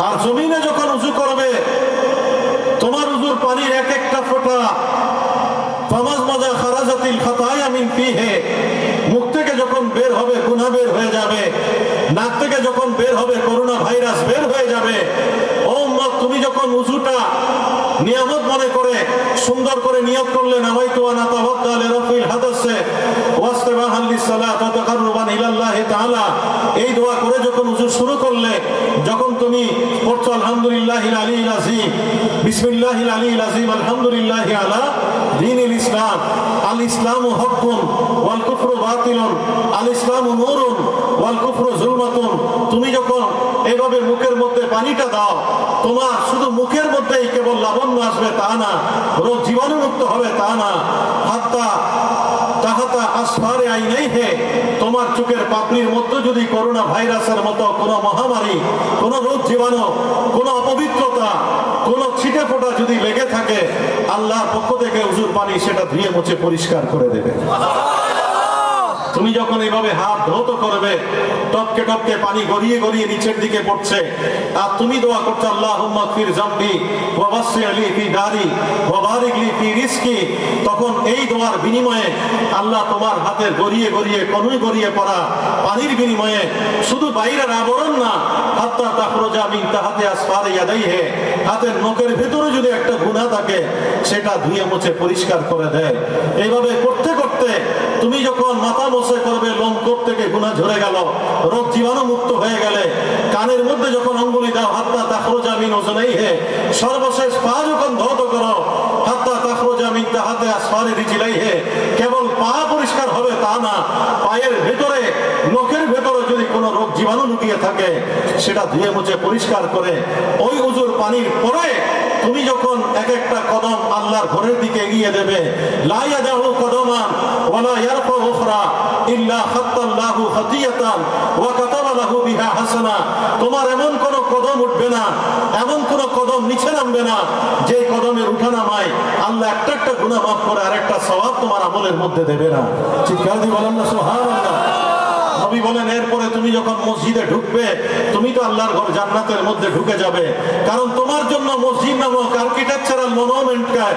আর জমিনে যখন উযু করবে, তোমার উযুর পানির এক একটা ফোঁটা ফামাজমাজা খারাজাতিল খাতায়া মিন ফিহি, মুখ থেকে যখন বের হবে গুনাহ বের হয়ে যাবে, নাক থেকে যখন বের হবে করোনা ভাইরাস বের হয়ে যাবে। ও উম্মত, তুমি যখন উযুটা নিয়ামত মনে করে সুন্দর করে নিয়ত করলে, নাওয়াইতু আন আতাওয়াক্কা লিরাফিল হাদাসে ওয়াসতিবাহান লিসসালাত ওয়া তাকাররুবান ইলাল্লাহি তাআলা, এই দোয়া করে যখন উযু শুরু করলে, যখন তুমি পড়ছো আলহামদুলিল্লাহিল আলিয়্যিল আযীম, বিসমিল্লাহিল আলিয়্যিল আযীম, আলহামদুলিল্লাহি আলা দীনিল ইসলাম, আল ইসলামু হক্কুন ওয়াল কুফরু বাতিলুন, আল ইসলামু নূরুন ওয়াল কুফরু যুলমাতুন, তুমি যখন এইভাবে মুখের মধ্যে পানিটা দাও, তোমার শুধু মুখের মধ্যেই কেবল লাবণ্য আসবে তা না, রোগ জীবাণু মুক্ত হবে তা না, হাত্তা তাহাতা আসফারে আইনাইহে, তোমার চোখের পাপড়ির মধ্যে যদি করোনা ভাইরাসের মতো কোনো মহামারী, কোনো রোগ জীবাণু, কোনো অপবিত্রতা, কোনো ছিটে ফোঁটা যদি লেগে থাকে, আল্লাহর পক্ষ থেকে উযুর পানি সেটা ধুয়ে মুছে পরিষ্কার করে দেবে। তুমি যখন এইভাবে হাত ধৌত করবে, টপকে টপকে পানি গড়িয়ে গড়িয়ে নিচের দিকে পড়ছে, আর তুমি দোয়া করছো আল্লাহুম্মা গফির যামবি ওয়া ওয়াসি' লি ফি দারি ওয়া বারিক লি ফি রিজকি, তখন এই দোয়ার বিনিময়ে আল্লাহ তোমার হাতের গড়িয়ে গড়িয়ে কনুই গড়িয়ে পড়া পানির বিনিময়ে শুধু বাইরের আবরণ না, হাত্তা তাখরুজা মিন তাহতি আসফারি ইয়াদাইহি, হাতের নখের ভিতরে যদি একটা গুনাহ থাকে সেটা ধুয়ে মুছে পরিষ্কার করে দেয়। এইভাবে করতে করতে তুমি যখন মাথা মোছে করবে, লোমকূপ থেকে গুনাহ ঝরে গেল, রোগ জীবাণু মুক্ত হয়ে গেলে, কানের মধ্যে যখন অঙ্গুলি দাও হাত্তা তাখরুজা মিন উযুনাইহি, সর্বশেষ পা যখন ধৌত করো হাত্তা তাখরুজা মিন তাহতি আসফারি রিজলাইহি, কেবল পা পরিষ্কার হবে তা না, পায়ের ভেতরে নখের ভেতরে যদি কোনো রোগ জীবাণু লুকিয়ে থাকে সেটা ধুয়ে মুছে পরিষ্কার করে ওই উযুর পানির পরে তুমি যখন এক একটা কদম আল্লাহর ঘরের দিকে এগিয়ে দেবে, লা ইয়াদাহু কদমান ওয়ালা ইয়ারফাউ উখরা ইল্লা খাত্তাল্লাহু খাতিয়াতান ওয়া কাতাবা লাহু বিহা হাসানা, তোমার এমন কোন কদম উঠবে না, এমন কোন কদম নিচে নামবে না যে কদমের উঠানামায় আল্লাহ একটা একটা গুনাহ মাফ করে আরেকটা সওয়াব তোমার আমলের মধ্যে দেবে না। চিৎকার দিয়ে বলেন না সুবহানাল্লাহ। নবী বলেন এরপরে তুমি যখন মসজিদে ঢুকবে, তুমি তো আল্লাহর ঘর জান্নাতের মধ্যে ঢুকে যাবে, কারণ তোমার জন্য মসজিদ নামক আর্কিটেকচারাল মনুমেন্টকে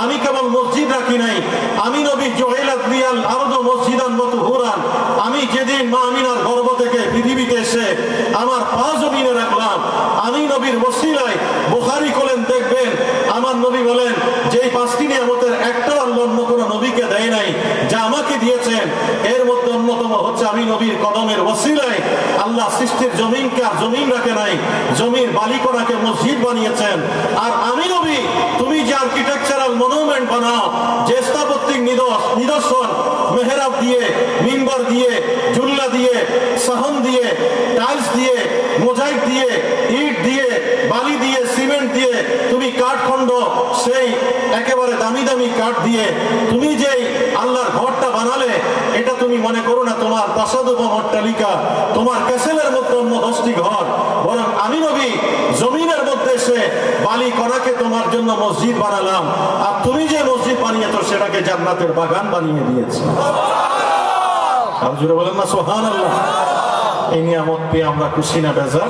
আমি কেবল মসজিদ রাখি নাই, আমি নবী জুইলাত লিয়াল আরদু মসজিদান মাতহুরান, আমি যেদিন মা আমিনার গর্ভ থেকে পৃথিবীতে এসে আমার পা জমিনে রাখলাম, আমি নবীর ওসিলায় বুখারী খোলেন দেখবেন, আমার নবী বলেন যে এই পাঁচটি নিয়ামতের একটাও আল্লাহ অন্য কোনো নবীকে দেয় নাই যা আমাকে দিয়েছেন, এর মধ্যে অন্যতম হচ্ছে আমি নবীর কদমের ওসিলায় আল্লাহ সৃষ্টির জমিনকে আর জমিন রাখে নাই, জমির বালিকণাকে মসজিদ বানিয়েছেন। আর আমি নবী তুমি যে আর্কিটেকচারাল মনুমেন্ট বানাও, যে স্থাপত্যিক নিদর্শন মেহরাব দিয়ে, মিম্বার দিয়ে, জুল্লা দিয়ে, সাহন দিয়ে, টাইলস দিয়ে, মোজাইক দিয়ে, ইট দিয়ে, বালি দিয়ে, সিমেন্ট দিয়ে, তুমি কাঠখণ্ড সেই একেবারে দামি দামি কাঠ দিয়ে তুমি যেই আল্লাহর ঘরটা বানালে, এটা তুমি মনে করো না তোমার প্রাসাদোপম অট্টালিকা, তোমার ক্যাসেলের মধ্যে অন্য 10টি ঘর, বরং আমি নবী জমিনের মধ্যে এসে বালি কণাকে তোমার জন্য মসজিদ বানালাম, আর তুমি যে মসজিদ বানিয়েছো সেটাকে জান্নাতের বাগান বানিয়ে দিয়েছি। আর জোরে বলেন না সুবহানাল্লাহ। এই নিয়ামত পেয়ে আমরা খুশি না বেজার?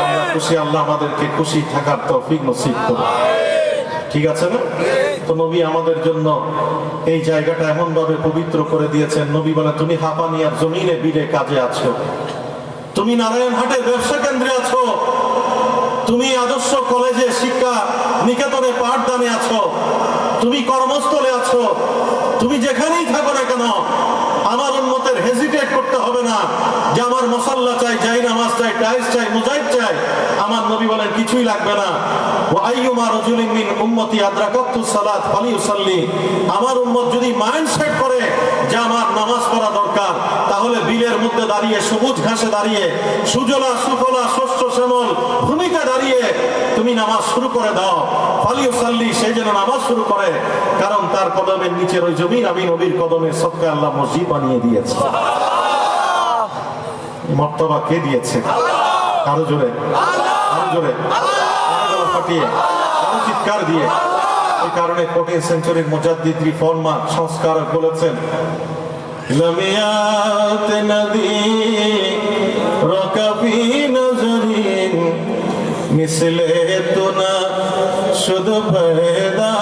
আমরা খুশি, আল্লাহ আমাদেরকে খুশি থাকার তৌফিক নসিব করুন। ঠিক আছে না? তো নবী আমাদের জন্য এই জায়গাটা এমন ভাবে পবিত্র করে দিয়েছেন। নবী বলে তুমি হাঁপানিয়ার জমিনে বিলে কাজে আছো, তুমি নারায়ণহাটের ব্যবসা কেন্দ্রে আছো, তুমি আদর্শ কলেজে শিক্ষা নিকেতনে পাঠদানে আছো, তুমি কর্মস্থলে আছো, তুমি যেখানেই থাকো না কেন, আমার উম্মতের হেজিটেট করতে হবে না যে আমার মুসাল্লা চাই, জাই নামাজ চাই, টাইলস চাই, মুজাহিদ চাই। আমার নবী বলেন কিছুই লাগবে না। ওয়া আইয়ুমা রাজুলিন মিন উম্মতি আদরাকাতুস সালাত ফালিউসাল্লি, আমার উম্মত যদি মাইন্ড সেট করে যে আমার নামাজ পড়া দরকার, দরকার, তাহলে বিলের মধ্যে দাঁড়িয়ে, সবুজ ঘাসে দাঁড়িয়ে, সুজলা সুফলা শস্য শ্যামল ভূমিতে দাঁড়িয়ে তুমি নামাজ শুরু করে দাও। ফালিউসাল্লি, সে যেন নামাজ শুরু করে, কারণ তার কদমের নিচের ওই জমিন আমি নবীর কদমের সদকায় আল্লাহ মসজিদ বানিয়ে দিয়েছে। মর্তবা কে দিয়েছে? আরো জোরে, আরো জোরে, ফাটিয়ে, আরো চিৎকার দিয়ে। এই কারণে 14th সেঞ্চুরির মুজাদ্দিদ রিফর্মার সংস্কারক বলেছেন, লমিয়াত নদী রকাবি নজরিন মিসলে তুনা শুধু পয়দা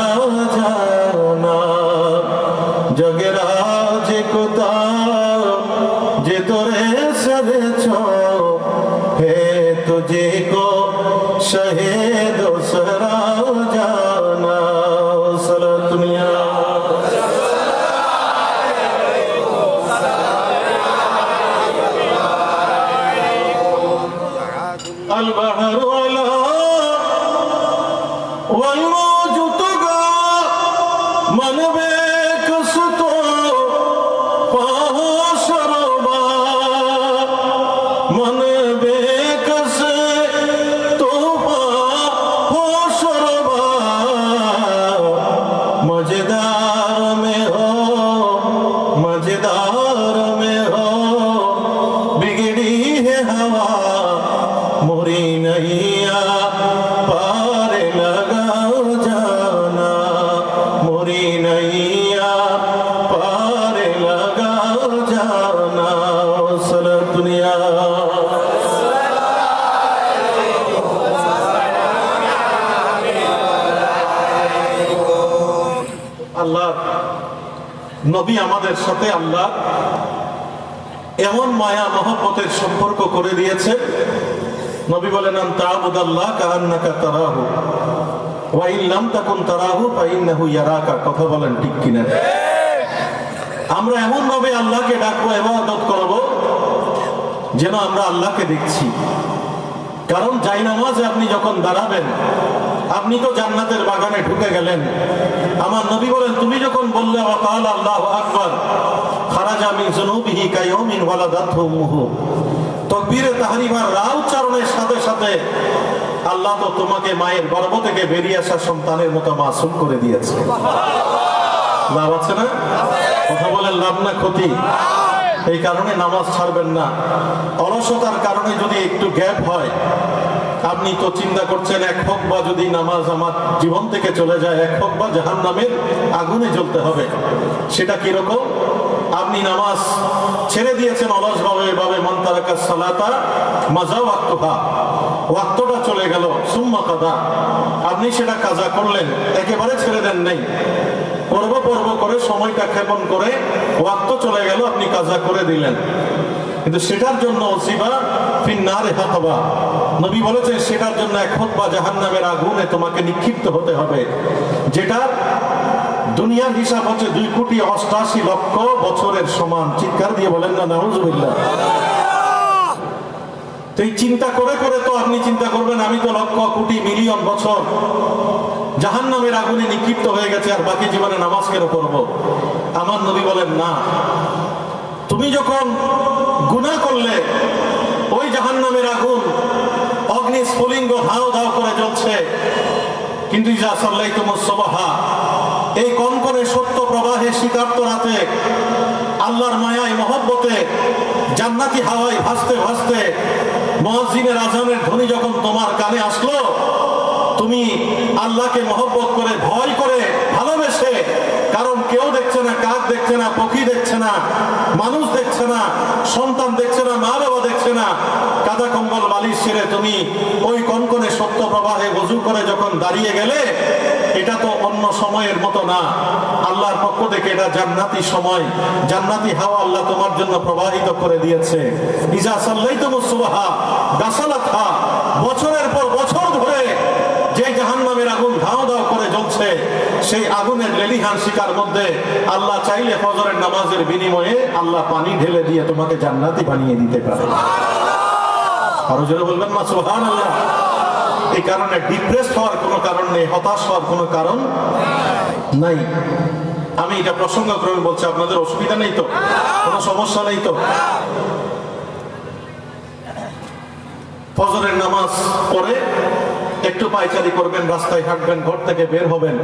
জানা জগেরা যে কোতা যে তোরে সরেছ হে তুঝে কো শহীদ সরা জানা সালাত দুনিয়া البحر على والموج تقع من بكسط فهو شربا من بكسط فهو شربا मजेदार में हो बिगड़ी है हवा मोरी नैया पार लगा जाना मोरी नैया पार लगा जाना सलात दुनिया আল্লাহ নবী আমাদের সাথে আল্লাহ এমন মায়া মহব্বতের সম্পর্ক করে দিয়েছে। নবী বলেন, আনতাবুদাল্লাহ কাআন্নাকা তারাহু ওয়া ইন লাম তাকুন তারাহু ফাইন্নাহু ইয়ারাকা। কথা বলেন ঠিক কিনা? আমরা এমন ভাবে আল্লাহকে ডাকবো, ইবাদত করব যেন আমরা আল্লাহকে দেখছি। কারণ জায়নামাজে আপনি যখন দাঁড়াবেন, আপনি তো জান্নাতের বাগানে ঢুকে গেলেন। আমার নবী বলেন, তুমি যখন বললে ওয়াকাল আল্লাহু আকবার খারাজা মিন যুনুবিহি কায়াউমিন ওয়ালাদাতহু উম্মুহু, তাকবীরে তাহরিমার রা উচ্চারণের সাথে সাথে আল্লাহ তো তোমাকে মায়ের গর্ভ থেকে বেরিয়ে আসা সন্তানের মতো মাসুম করে দিয়েছে। লাভ আছে না? কথা বলেন, লাভ না ক্ষতি? এই কারণে নামাজ ছাড়বেন না। অলসতার কারণে যদি একটু গ্যাপ হয়, আপনি তো চিন্তা করছেন এক হোক বা যদি নামাজ আমার জীবন থেকে চলে যায়, এক হোক বা জাহান্নামের আগুনে জ্বলতে হবে। সেটা কিরকম? আপনি নামাজ ছেড়ে দিয়েছেন অলসভাবে, এভাবে মান তারাকা সালাতা মাজা ওয়াক্তুহা, ওয়াক্তটা চলে গেল, সুম্মা কাদা, আপনি সেটা কাজা করলেন, একেবারে ছেড়ে দেন নাই, পর্ব পর্ব করে সময়টা ক্ষেপণ করে ওয়াক্ত চলে গেল, আপনি কাজা করে দিলেন। কিন্তু সেটার জন্য ওসিবা ফিন্নারে হাতাবা, নবী বলেছেন সেটার জন্য এক খুতবা জাহান্নামের আগুনে তোমাকে নিক্ষিপ্ত হতে হবে, যেটা দুনিয়ার হিসাব হচ্ছে 2,88,00,000 বছরের সমান। চিৎকার দিয়ে বলেন না নাউজুবিল্লাহ। তো এই চিন্তা করে করে তো আপনি চিন্তা করবেন আমি তো লক্ষ কোটি মিলিয়ন বছর জাহান্নামের আগুনে নিক্ষিপ্ত হয়ে গেছে, আর বাকি জীবনে নামাজ কেন করবো? আমার নবী বলেন না, তুমি যখন গুনাহ করলে ওই জাহান্নামের আগুন অগ্নি স্ফুলিঙ্গ ধাও ধাও করে জ্বলছে, কিন্তু ইজা সাল্লাইতুমুস সুবহা, এই কনকনে সত্য প্রবাহে শীতার্ত রাতে আল্লাহর মায়ায় মহব্বতে জান্নাতি হাওয়ায় ভাসতে ভাসতে মুয়াজ্জিনের আযানের ধ্বনি যখন তোমার কানে আসলো, তুমি আল্লাহকে মহব্বত করে, ভয় করে, ভালোবেসে, কারণ কেউ দেখছে না, কাক দেখছে না, পক্ষী দেখছে না, মানুষ দেখছে না, সন্তান দেখছে না, মা বাবা দেখছে না, কাদা কম্বল বালিশ ছেড়ে তুমি ওই কনকনে সত্য প্রবাহে ওযু করে যখন দাঁড়িয়ে গেলে, এটা তো অন্য সময়ের মতো না, আল্লাহর পক্ষ থেকে এটা জান্নাতি সময়, জান্নাতি হাওয়া আল্লাহ তোমার জন্য প্রবাহিত করে দিয়েছে। ইজা সাল্লাইতুমুস সুবহা গাসালাতহা, বছরের পর বছর ধরে যে জাহান্নামের আগুন ধাও ধাও করে জ্বলছে, সেই আগুনের লেলিহান শিকার মধ্যে আল্লাহ চাইলে ফজরের নামাজের বিনিময়ে আল্লাহ পানি ঢেলে দিয়ে তোমাকে জান্নাতি বানিয়ে দিতে পারে। আরো জোরে বলবেন না সুবহানাল্লাহ। এই কারণে ডিপ্রেস হওয়ার কোনো কারণ নেই, হতাশ হওয়ার কোনো কারণ নাই। আমি এটা প্রসঙ্গক্রমে বলছি, আপনাদের অসুবিধা নেই তো, কোনো সমস্যা নেই তো? ফজরের নামাজ পড়ে একটু পায়চারি করবেন, রাস্তায় হাঁটবেন, ঘর থেকে বের হবেন,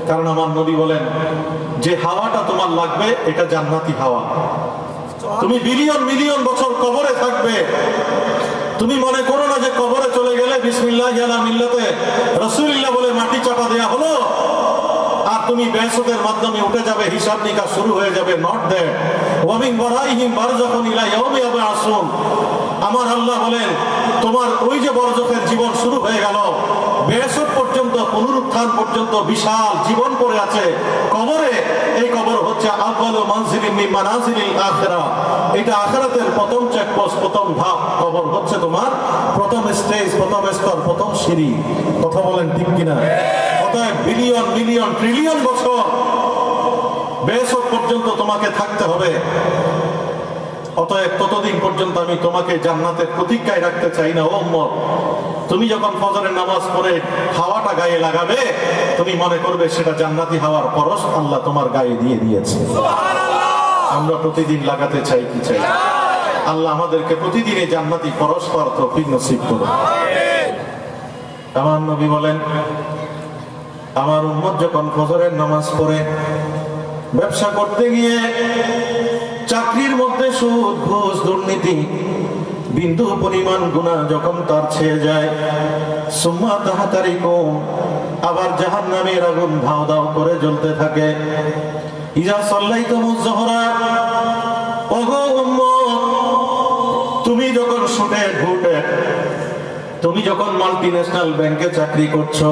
কারণ আমার নবী বলেন যে হাওয়াটা তোমার লাগবে এটা জান্নাতি হাওয়া। তুমি বিলিয়ন মিলিয়ন বছর কবরে থাকবে, তুমি মনে করো না যে কবরে চলে গেলে বিসমিল্লাহ আলা মিল্লাতে রাসূলুল্লাহ বলে মাটি চাপা দেয়া হলো আর তুমি বেহেশতের মাধ্যমে উঠে যাবে, হিসাব নিকাশ শুরু হয়ে যাবে। Not that. ওয়া মিন ওয়ারাইহিম বারযাখুন ইলা ইয়াউমি ইয়াবআসুন। আমার আল্লাহ বলেন তোমার ওই যে বরজখের জীবন শুরু হয়ে গেল, বেহেশত পর্যন্ত, পুনরুত্থান পর্যন্ত বিশাল জীবন পড়ে আছে কবরে। এই কবর হচ্ছে আউয়ালু মানজিলিন মিন মানাজিলিল আখিরাহ। এটা আখিরাতের প্রথম চেকপোস্ট, প্রথম ধাপ। কবর হচ্ছে তোমার প্রথম স্টেজ, প্রথম স্তর, প্রথম সিঁড়ি। কথা বলেন ঠিক কিনা? অতএব বিলিয়ন মিলিয়ন ট্রিলিয়ন বছর বেহেশত পর্যন্ত তোমাকে থাকতে হবে। অতএব ততদিন পর্যন্ত আমি তোমাকে জান্নাতের প্রতীক্ষায় রাখতে চাই না। ও উম্মত, তুমি যখন ফজরের নামাজ পড়ে হাওয়াটা গায়ে লাগাবে, তুমি মনে করবে সেটা জান্নাতি হাওয়ার পরশ আল্লাহ তোমার গায়ে দিয়ে দিয়েছে। আমরা প্রতিদিন লাগাতে চাই কি চাই? আল্লাহ আমাদেরকে প্রতিদিন এই জান্নাতি পরশ পাওয়ার তৌফিক নসিব করুন। আমার নবী বলেন আমার উম্মত যখন ফজরের নামাজ পড়ে ব্যবসা করতে গিয়ে চাকরির মধ্যে সুদ, ঘুষ, দুর্নীতি, বিন্দু পরিমাণ গুনাহ যখন তার ছেয়ে যায়, সুম্মা তাহতারিকুম, আবার জাহান্নামের আগুন ধাও ধাও করে জ্বলতে থাকে। ইজা সাল্লাইতুমুজ যোহরা, ওগো উম্মত, তুমি যখন শুটে ঘুটে, তুমি যখন মাল্টিন্যাশনাল ব্যাংকে চাকরি করছো,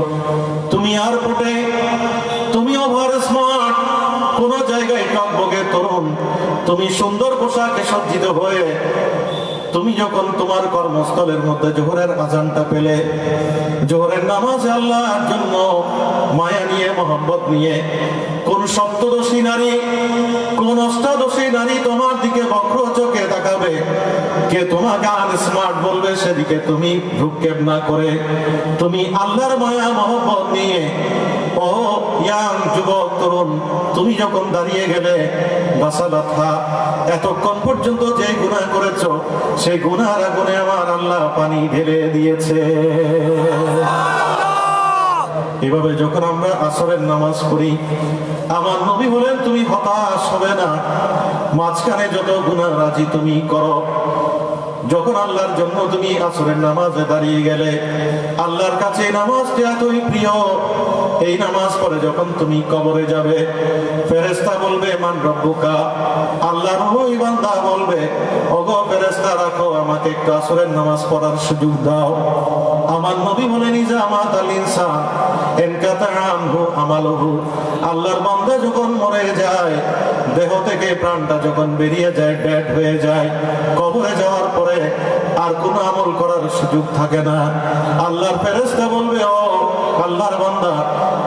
তুমি এয়ারপোর্টে, তুমি ওভার স্মার্ট, কোন জায়গায় টকবগে তরুণ, তুমি সুন্দর পোশাকে সজ্জিত হয়ে তুমি যখন তোমার কর্মস্থলের মধ্যে জোহরের আজানটা পেলে, জোহরের নামাজে আল্লাহর জন্য মায়া নিয়ে, মোহাম্মত নিয়ে, কোন সপ্তদশী নারী, কোন অষ্টাদশী নারী তোমার দিকে বক্র চোখে তাকাবে, কে তোমাকে আনস্মার্ট বলবে, সেদিকে তুমি ভ্রুক্ষেপ না করে তুমি আল্লাহর মায়া মোহাম্মত নিয়ে, ও ইয়াং যুবক তরুণ, তুমি যখন দাঁড়িয়ে গেলে, বাসালাথা, এতক্ষণ পর্যন্ত যে গুনাহ করেছো সেই গুনার আগুনে আমার আল্লাহ পানি ঢেলে দিয়েছে। এভাবে যখন আমরা আসরের নামাজ পড়ি, আমার নবী বলেন তুমি হতাশ হবে না। মাঝখানে যত গুনাহ রাজি তুমি করো, যখন আল্লাহর জন্য তুমি আসরের নামাজে দাঁড়িয়ে গেলে, আল্লাহর কাছে নামাজটি এতই প্রিয়, এই নামাজ পড়ে যখন তুমি কবরে যাবে, ফেরেশতা বলবে মান রব্বুকা, আল্লাহর ওই বান্দা বলবে ওগো ফেরেশতা, রাখো আমাকে একটু আসরের নামাজ পড়ার সুযোগ দাও। আমার নবী বলেন ইজা মাতাল ইনসান ইনকাতা আনহু আমালুহু, আল্লাহর বান্দা যখন মরে যায়, দেহ থেকে প্রাণটা যখন বেরিয়ে যায়, ডেড হয়ে যায়, কবরে যাওয়ার পরে আর কোন আমল করার সুযোগ থাকে না। আল্লাহর ফেরেশতা বলবে ও আল্লাহর বান্দা,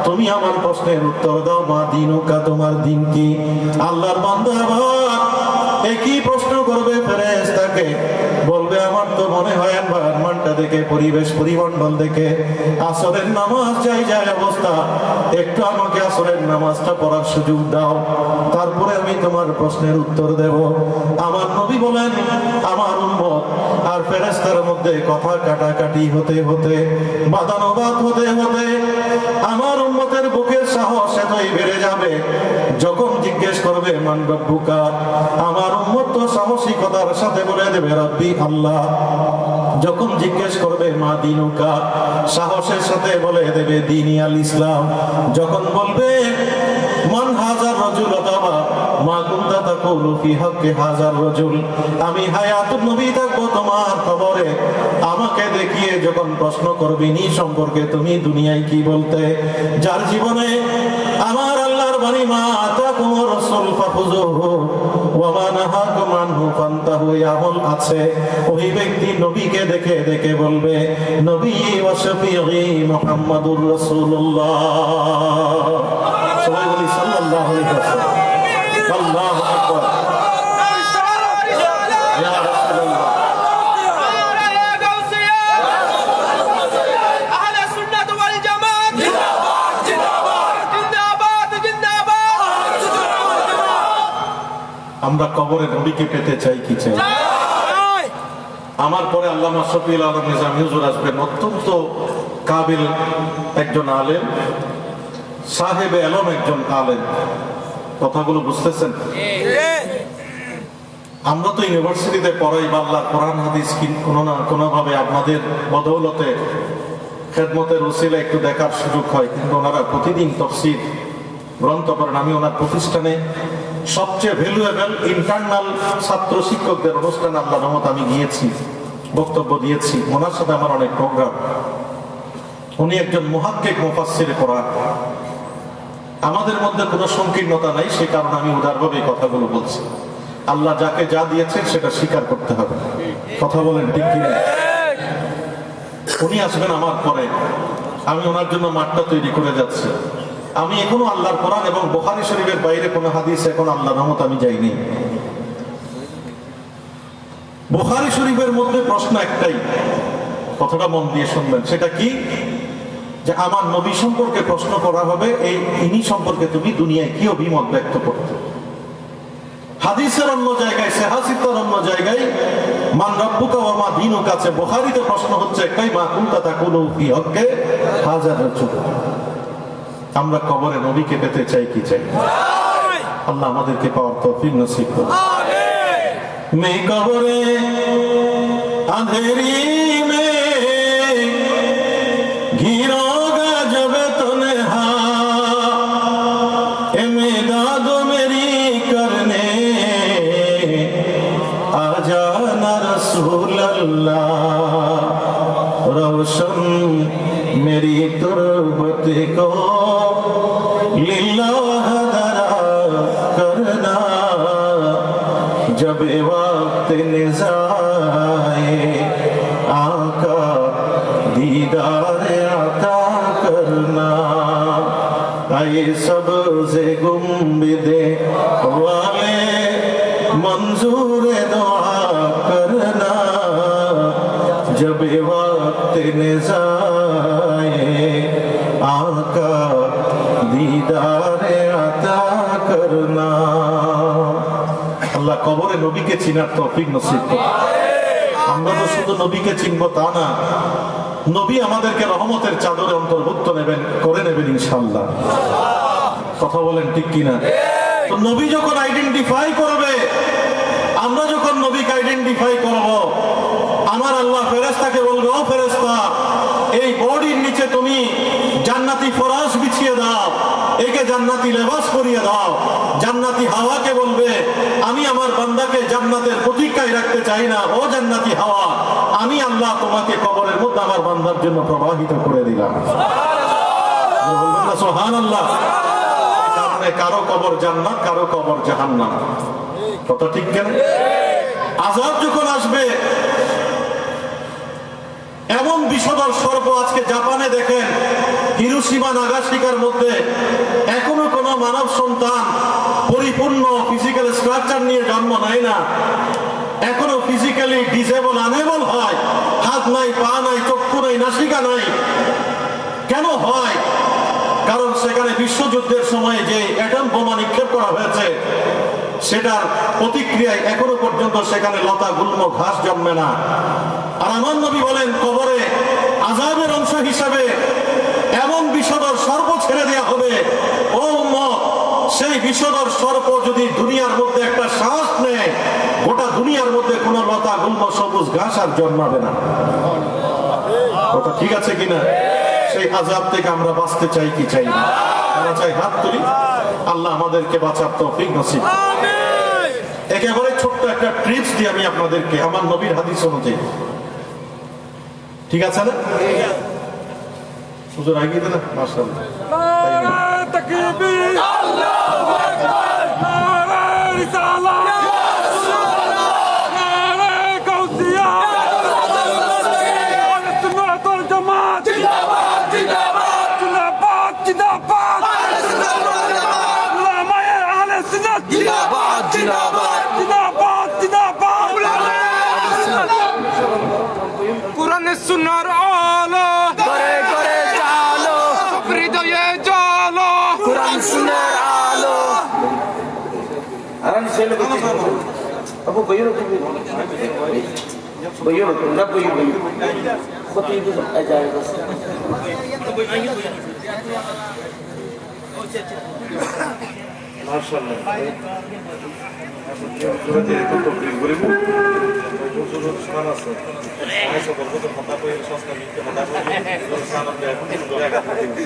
তুমি আমার প্রশ্নের উত্তর দাও, মা দিনুকা, তোমার দিন কি? আল্লাহর বান্দা আবার একই প্রশ্ন করবে ফেরেশতাকে, বলবে আমার তো মনে হয় এনভায়রনমেন্টটা দেখে, পরিবেশ পরিমণ্ডল দেখে আসরের নামাজ চাই যায় অবস্থা, একটু আমাকে আসরের নামাজটা পড়ার সুযোগ দাও, তারপরে আমি তোমার প্রশ্নের উত্তর দেব। আমার নবী বলেন আমার উম্মত আর ফেরেশতার মধ্যে কথা কাটাকাটি হতে হতে, বাদানুবাদ হতে হতে আমার উম্মতের বুকের সাহস এতই বেড়ে যাবে, যখন জিজ্ঞেস করবে মান রব্বুকা, আমার উম্মত তো সাহসিকতার সাথে বলে দেবে রব্বি আল্লাহ। যখন জিজ্ঞেস করবে মা দিনুকা, সাহসের সাথে বলে দেবে দ্বীনি আল ইসলাম। যখন বলবে মান হাজার রাজুল অথবা মা কুনতা তাকুলু ফি হাক্কি হাজার রাজুল, আমি হায়াতুন নবী থাকবো তোমার কবরে, আমাকে দেখিয়ে যখন প্রশ্ন করবি নি সম্পর্কে তুমি দুনিয়ায় কি বলতে, যার জীবনে আমার আল্লাহর বাণী মা আতাকুমুর রাসূল ফাখুযুহু ওয়া মা নাহাকুম আনহু ফান্তাহু আমল আছে, ওই ব্যক্তি নবীকে দেখে দেখে বলবে নবী ওয়া শফিঈ মুহাম্মাদুর রাসূলুল্লাহ। সবাই বলি সাল্লাল্লাহু আলাইহি ওয়াসাল্লাম। আল্লাহু আকবার। ইয়া রাসূলুল্লাহ। আহলে সুন্নাত ওয়াল জামাত জিন্দাবাদ জিন্দাবাদ জিন্দাবাদ জিন্দাবাদ। আমরা কবরে নবীকে পেতে চাই কি চাই? আমার পরে আল্লামা শফিউল আলম নিজামী হুজুর আসবেন, অত্যন্ত কাবিল একজন আলেম, সাহেবে আলম একজন আলেম। কথাগুলো বুঝতেছেন? আমরা তো ইউনিভার্সিটিতে পড়াই বাংলা কোরআন হাদিস, কোনো না কোনো ভাবে আপনাদের বদৌলতে খেদমতের উসিলা একটু দেখার সুযোগ হয়, কিন্তু ওনারা প্রতিদিন তাফসীর গ্রন্থ করেন। আমি ওনার প্রতিষ্ঠানে সবচেয়ে ভ্যালুয়েবল ইন্টারনাল ছাত্র শিক্ষকদের অনুষ্ঠানে আল্লাহর রহমতে আমি গিয়েছি, বক্তব্য দিয়েছি। ওনার সাথে আমার অনেক প্রোগ্রাম। উনি একজন মুহাক্কিক মুফাসসিরে কোরআন। আমাদের মধ্যে কোনো সংকীর্ণতা নাই, সে কারণে আমি উদারভাবে কথাগুলো বলছি। আল্লাহ যাকে যা দিয়েছেন সেটা স্বীকার করতে হবে। কথা বলেন ঠিক কিনা? উনি আসবেন আমার পরে, আমি ওনার জন্য মাঠটা তৈরি করে যাচ্ছি। আমি এখনো আল্লাহর কোরআন এবং বুখারী শরীফের বাইরে কোনো হাদিস এখন আল্লাহর রহমতে আমি যাইনি। বুখারী শরীফের মধ্যে প্রশ্ন একটাই, কথাটা মন দিয়ে শুনবেন। সেটা কি? যে আমার নবী সম্পর্কে প্রশ্ন করা হবে, এই ইনি সম্পর্কে তুমি দুনিয়ায় কি অভিমত ব্যক্ত করতে। হাদিসের অন্য জায়গায়, সাহাসিতার অন্য জায়গায় মান রাব্বুকা ওয়া মা দীনুকা আছে। বুখারীতে প্রশ্ন হচ্ছে একটাই, মা কুনতা তাকুলু ফি হক্কে হাযার রাজুল। আমরা কবরে নবীকে পেতে চাই কি চাই? আল্লাহ আমাদেরকে পাওয়ার তৌফিক নসিব করুন। আমিন। মে কবরে আঁধেরি মে ঘিরোগা জব তনহা, এ মেদাদ মেরি করনে আ জানা রসূল अल्लाह, रोशन मेरी तुरबत को लिल्लाह दरा करना, जब वक्त निज़ाए आका दीदार अता करना, आए सबसे गुंबदे वाले मंजूर दुआ करना, जब वक्त निज़ाए आका दीदार अता करना। আল্লাহ কবরে নবীকে চিনার তৌফিক নসিব করুন। আমরা তো শুধু নবীকে চিনবো তা না, নবী আমাদেরকে রহমতের চাদরে অন্তর্ভুক্ত করে নেবেন ইনশাআল্লাহ। কথা বলেন ঠিক কিনা? তো নবী যখন আইডেন্টিফাই করবে, আমরা যখন নবীকে আইডেন্টিফাই করব, আমার আল্লাহ ফেরেশতাকে বলবে, ও ফেরেশতা, এই বডির নিচে তুমি জান্নাতি ফরাশ বিছিয়ে দাও, একে জান্নাতি লেবাস পরিয়ে দাও। জান্নাতি হাওয়াকে বলবে, আমি আমার বান্দাকে জান্নাতের প্রতীক্ষায় রাখতে চাই না, ও জান্নাতি হাওয়া, আমি আল্লাহ তোমাকে কবরের মধ্যে আমার বান্দার জন্য প্রবাহিত করে দিলাম। বলবেন না সুবহানাল্লাহ? কারণে কারো কবর জান্নাত, কারো কবর জাহান্নাম। কথা ঠিক কেন? আযাব যখন আসবে, এমন বিষধর সর্প, আজকে জাপানে দেখেন হিরোশিমা নাগাসাকির মধ্যে এখনো কোনো মানব সন্তান পরিপূর্ণ ফিজিক্যাল স্ট্রাকচার নিয়ে জন্ম নেয় না, এখনো ফিজিক্যালি ডিসেবল, আনএবল হয়, হাত নাই, পা নাই, চক্ষু নাই, নাসিকা নাই। কেন হয়? কারণ সেখানে বিশ্বযুদ্ধের সময় যে অ্যাটম বোমা নিক্ষেপ করা হয়েছে, সেটার প্রতিক্রিয়ায় এখনো পর্যন্ত সেখানে লতা গুল্ম ঘাস জন্মে না। আর আমার নবী বলেন, কবরে আযাবের অংশ হিসাবে এমন বিষধর সর্প ছেড়ে দেওয়া হবে, ও উম্মত, সেই বিষধর সর্প যদি দুনিয়ার মধ্যে একটা শ্বাস নেয়, গোটা দুনিয়ার মধ্যে কোনো লতা গুল্ম সবুজ ঘাস আর জন্মাবে না। কথা ঠিক আছে কিনা? সেই আযাব থেকে আমরা বাঁচতে চাই কি চাই না? আমরা চাই, হাত তুলি। আল্লাহ আমাদেরকে বাঁচার তৌফিক নসিব। একেবারে ছোট্ট একটা ট্রিপস দিয়ে আমি আপনাদেরকে আমার নবীর হাদিস অনুযায়ী, ঠিক আছে না? হুজুর আগে দেন, মাশাআল্লাহ। তাকবীর, আল্লাহু আকবার, নারে রিসালাত, ইয়া রাসূলুল্লাহ, নারে গাউসিয়া, সুন্নাতুল জামাত, জিন্দাবাদ জিন্দাবাদ, জিন্দাবাদ জিন্দাবাদ, উলামায়ে আহলে সুন্নাত, জিন্দাবাদ জিন্দাবাদ, জিন্দাবাদ জিন্দাবাদ, কোরআনের সুন্নাহর আলো করে করে চালো, হৃদয়ে জালো, কোরআন সুন্নাহর আলো। Apa bayu tu? Bayu tu, dah bayu. Kau itu ajar bos. Maşallah. Şurada çok gurur bu. Çok şanası. Neyse bu da hata koyuyor şansla bitti. Hata koyuyor. Sanırım da yapın. Buraya geldi.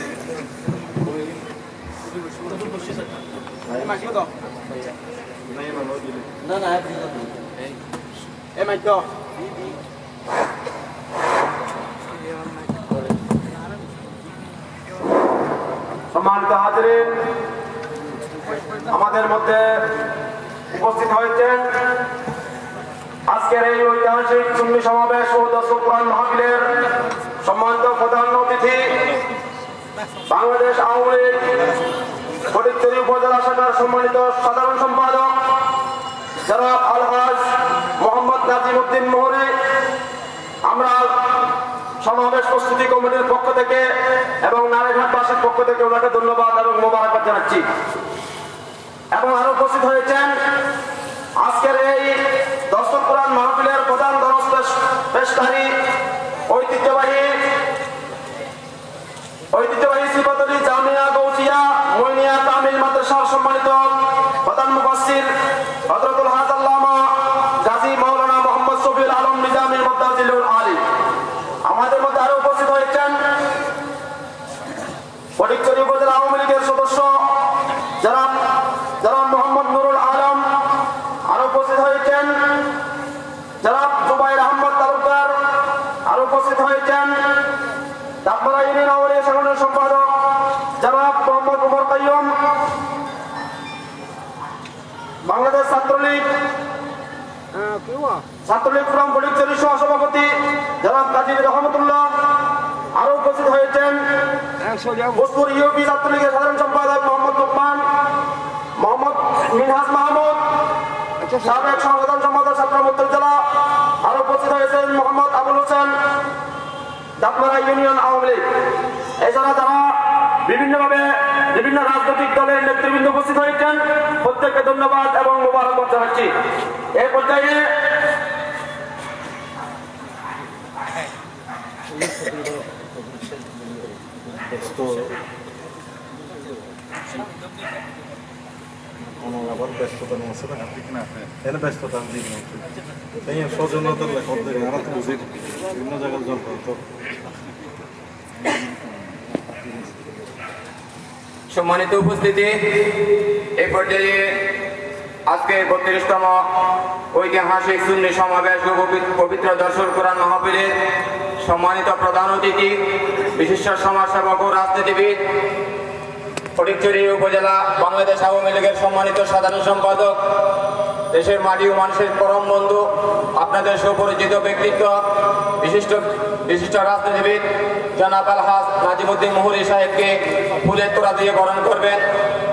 Na na. Mike do. সম্মানিত হাজিরিন, আমাদের মধ্যে উপস্থিত হয়েছেন আজকের এই ঐতিহাসিক সুন্নি সমাবেশ ও দর্শক কোরআন মাহফিলের সম্মানিত প্রধান অতিথি বাংলাদেশ আওয়ামী লীগ ফটিকছড়ি উপজেলা শাখার সম্মানিত সাধারণ সম্পাদক জনাব আলহাজ মোহাম্মদ নাজিমউদ্দিন মোহরি। আমরা সমাবেশ প্রস্তুতি কমিটির পক্ষ থেকে এবং নারায়ণঘাটবাসীর পক্ষ থেকে ওনাকে ধন্যবাদ এবং মোবারকবাদ জানাচ্ছি। এবং আরো উপস্থিত হয়েছেন আজকের এই দর্শক কোরআন মাহফিলের প্রধান দরজ পেশকারী ঐতিহ্যবাহী সিফাতুল জামিয়া গৌসিয়া মইনিয়া কামিল মাদ্রাসার সম্মানিত প্রধান মুফাসসির হযরতুল হাজ আল্লামা গাজী মাওলানা মোহাম্মদ শফিউল আলম নিজামী মুদ্দাজিলুল আলী। আমাদের মধ্যে আরো উপস্থিত হয়েছেন ফটিকছড়ি উপজেলা আওয়ামী লীগের সদস্য জনাব মোহাম্মদ নুরুল আলম। আরো উপস্থিত হয়েছেন জনাব জুবাইর আহমদ তালুকদার। আরো উপস্থিত হয়েছেন দাবমারা ইউনিয়ন আওয়ামী লীগের সাধারণ সম্পাদক জনাব মোহাম্মদ উমর কাইয়ুম। বাংলাদেশ ছাত্রলীগ ফোরাম ফটিকছড়ি সহ সভাপতি জনাব কাজী রহমতুল্লাহ। আরো উপস্থিত হয়েছেন ভোজপুর ইউপি ছাত্রলীগের সাধারণ সম্পাদক মোহাম্মদ লোকমান, মোহাম্মদ মিনহাজ মাহমুদ, সাবেক সাধারণ সম্পাদক ছাত্র উত্তর জেলা। আরো উপস্থিত হয়েছেন মোহাম্মদ আবুল হোসেন, দাবমারা ইউনিয়ন আওয়ামী লীগ। এছাড়া যারা বিভিন্নভাবে বিভিন্ন রাজনৈতিক দলের নেতৃবৃন্দ উপস্থিত হয়েছেন, প্রত্যেককে ধন্যবাদ এবং মোবারকবাদ জানাচ্ছি। এই পর্যায়ে আবার ব্যস্ততা নিয়ে আছে না এনে ব্যস্ততা দিন তাই সৌজন্যতার লেখক দেখে আমরা তো বুঝি বিভিন্ন জায়গায় জল তো সম্মানিত উপস্থিতি, এই পর্যায়ে আজকে ৩২তম ঐতিহাসিক সুন্নি সমাবেশ ও পবিত্র দর্শন কোরআন মাহফিলের সম্মানিত প্রধান অতিথি, বিশিষ্ট সমাজসেবক ও রাজনীতিবিদ, ফটিকছড়ি উপজেলা বাংলাদেশ আওয়ামী লীগের সম্মানিত সাধারণ সম্পাদক, দেশের মাটি ও মানুষের পরম বন্ধু, আপনাদের সুপরিচিত ব্যক্তিত্ব, বিশিষ্ট রাজনীতিবিদ জনাব আলহাজ নাজিমউদ্দিন মোহরি সাহেবকে ফুলের তোড়া দিয়ে বরণ করবেন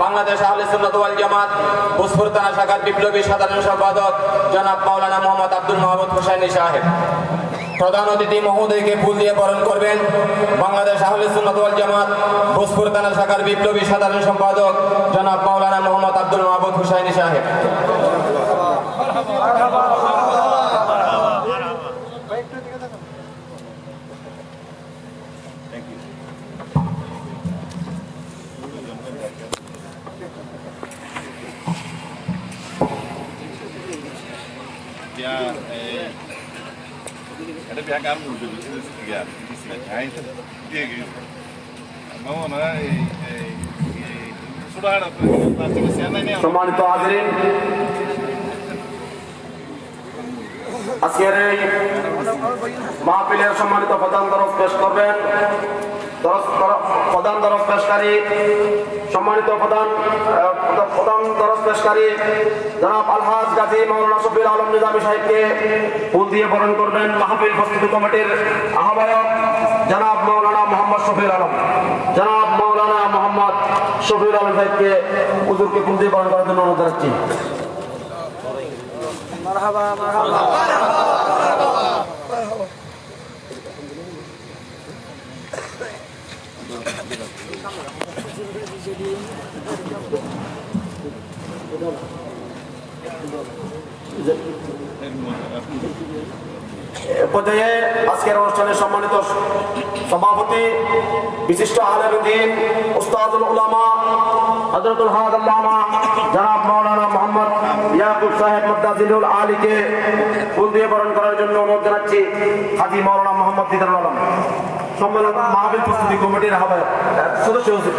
বাংলাদেশ আহলে সুন্নাত ওয়াল জামাত ভোজপুর থানা শাখার বিপ্লবী সাধারণ সম্পাদক জনাব মাওলানা মোহাম্মদ আব্দুল মাহমুদ হুসাইনি সাহেব। প্রধান অতিথি মহোদয়কে ফুল দিয়ে বরণ করবেন বাংলাদেশ আহলে সুন্নাত ওয়াল জামাত ভোজপুর থানা শাখার বিপ্লবী সাধারণ সম্পাদক জনাব মাওলানা মোহাম্মদ আব্দুল মাহমুদ হুসাইনি সাহেব। Ada pihak kamu juga ya, ini dia gitu. Mau na sudah ada plastik siapa ini? সম্মানিত হাজিরিন, আজকের এই মাহফিলের সম্মানিত প্রধান দরজ পেশ করবেন প্রধান দরজ পেশকারী সম্মানিত প্রধান দরজ পেশকারী জনাব আলহাজ গাজী মাওলানা শফিউল আলম নিজামী সাহেবকে ফুল দিয়ে বরণ করবেন মাহফিল প্রস্তুতি কমিটির আহ্বায়ক জনাব মাওলানা মোহাম্মদ শফিউল আলম। জনাব মাওলানা মোহাম্মদ শফিউল আলম সাহেবকে হুজুরকে ফুল দিয়ে বরণ করার জন্য অনুরোধ জানাচ্ছি। মারহাবা মারহাবা পর্যায়ে আজকের অনুষ্ঠানের সম্মানিত সভাপতি বিশিষ্ট আলেম দ্বীন উস্তাদুল উলামা হযরতুল হাদ আল্লামা জনাব মাওলানা মোহাম্মদ ইয়াকুব সাহেব মুদ্দাজিলুল আলীকে ফুল দিয়ে বরণ করার জন্য অনুরোধ জানাচ্ছি হাজী মাওলানা মোহাম্মদ দিদারুল আলম সম্মেলন মাহফিল প্রস্তুতি কমিটির আহ্বায়ক সদস্য হুজুর।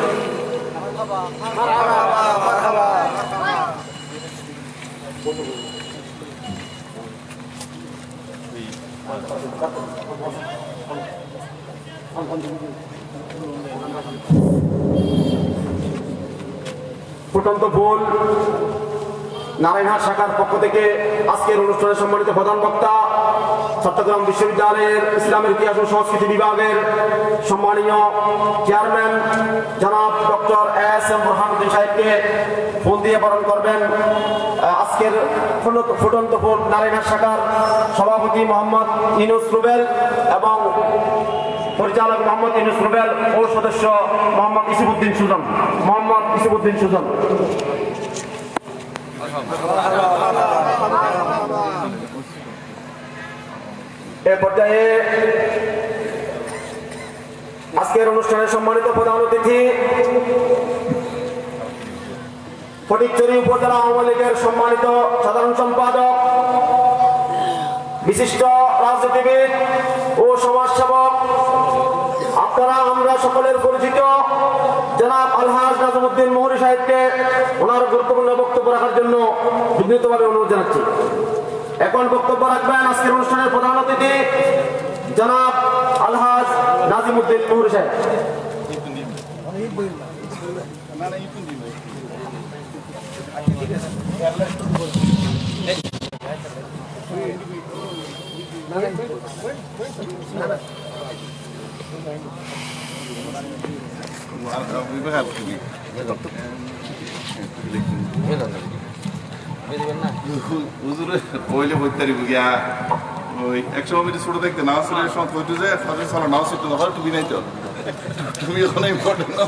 ফুটন্ত ফুল নারায়ণহাট শাখার পক্ষ থেকে আজকের অনুষ্ঠানে সম্মানিত প্রধান বক্তা চট্টগ্রাম বিশ্ববিদ্যালয়ের ইসলামের ইতিহাস ও সংস্কৃতি বিভাগের সম্মানীয় চেয়ারম্যান জনাব ডক্টর এস.এম. বুরহানুদ্দিন সাহেবকে ফুল দিয়ে বরণ করবেন আজকের ফুটন্ত ফুল নারায়ণহাট শাখার সভাপতি মোহাম্মদ ইউনুস রুবেল এবং পরিচালক মোহাম্মদ ইউনুস রুবেল ও সদস্য মোহাম্মদ ইসিফউদ্দিন সুজন। এ পর্যায়ে আজকের অনুষ্ঠানের সম্মানিত প্রধান অতিথি ফটিকছড়ি উপজেলা আওয়ামী লীগের সম্মানিত সাধারণ সম্পাদক বিশিষ্ট রাজনীতিবিদ ও সমাজসেবক আপনারা আমরা সকলের পরিচিত জনাব আলহাজ নাজমুদ্দিন মোহরি সাহেবকে ওনার গুরুত্বপূর্ণ বক্তব্য রাখার জন্য বিনীতভাবে অনুরোধ জানাচ্ছি। এখন বক্তব্য রাখবেন আজকের অনুষ্ঠানের প্রধান অতিথি জনাব আলহাজ নাজিমুদ্দিন মোহরি সাহেব। পয়লে বইতারি গিয়া ওই একশো মিনিট ছোট দেখতে নাও সিলের সময় কইতে যায় ফাজে সালা নাও সিট না হয় তুমি নাই তো তুমি ওখানে ইম্পর্টেন্ট না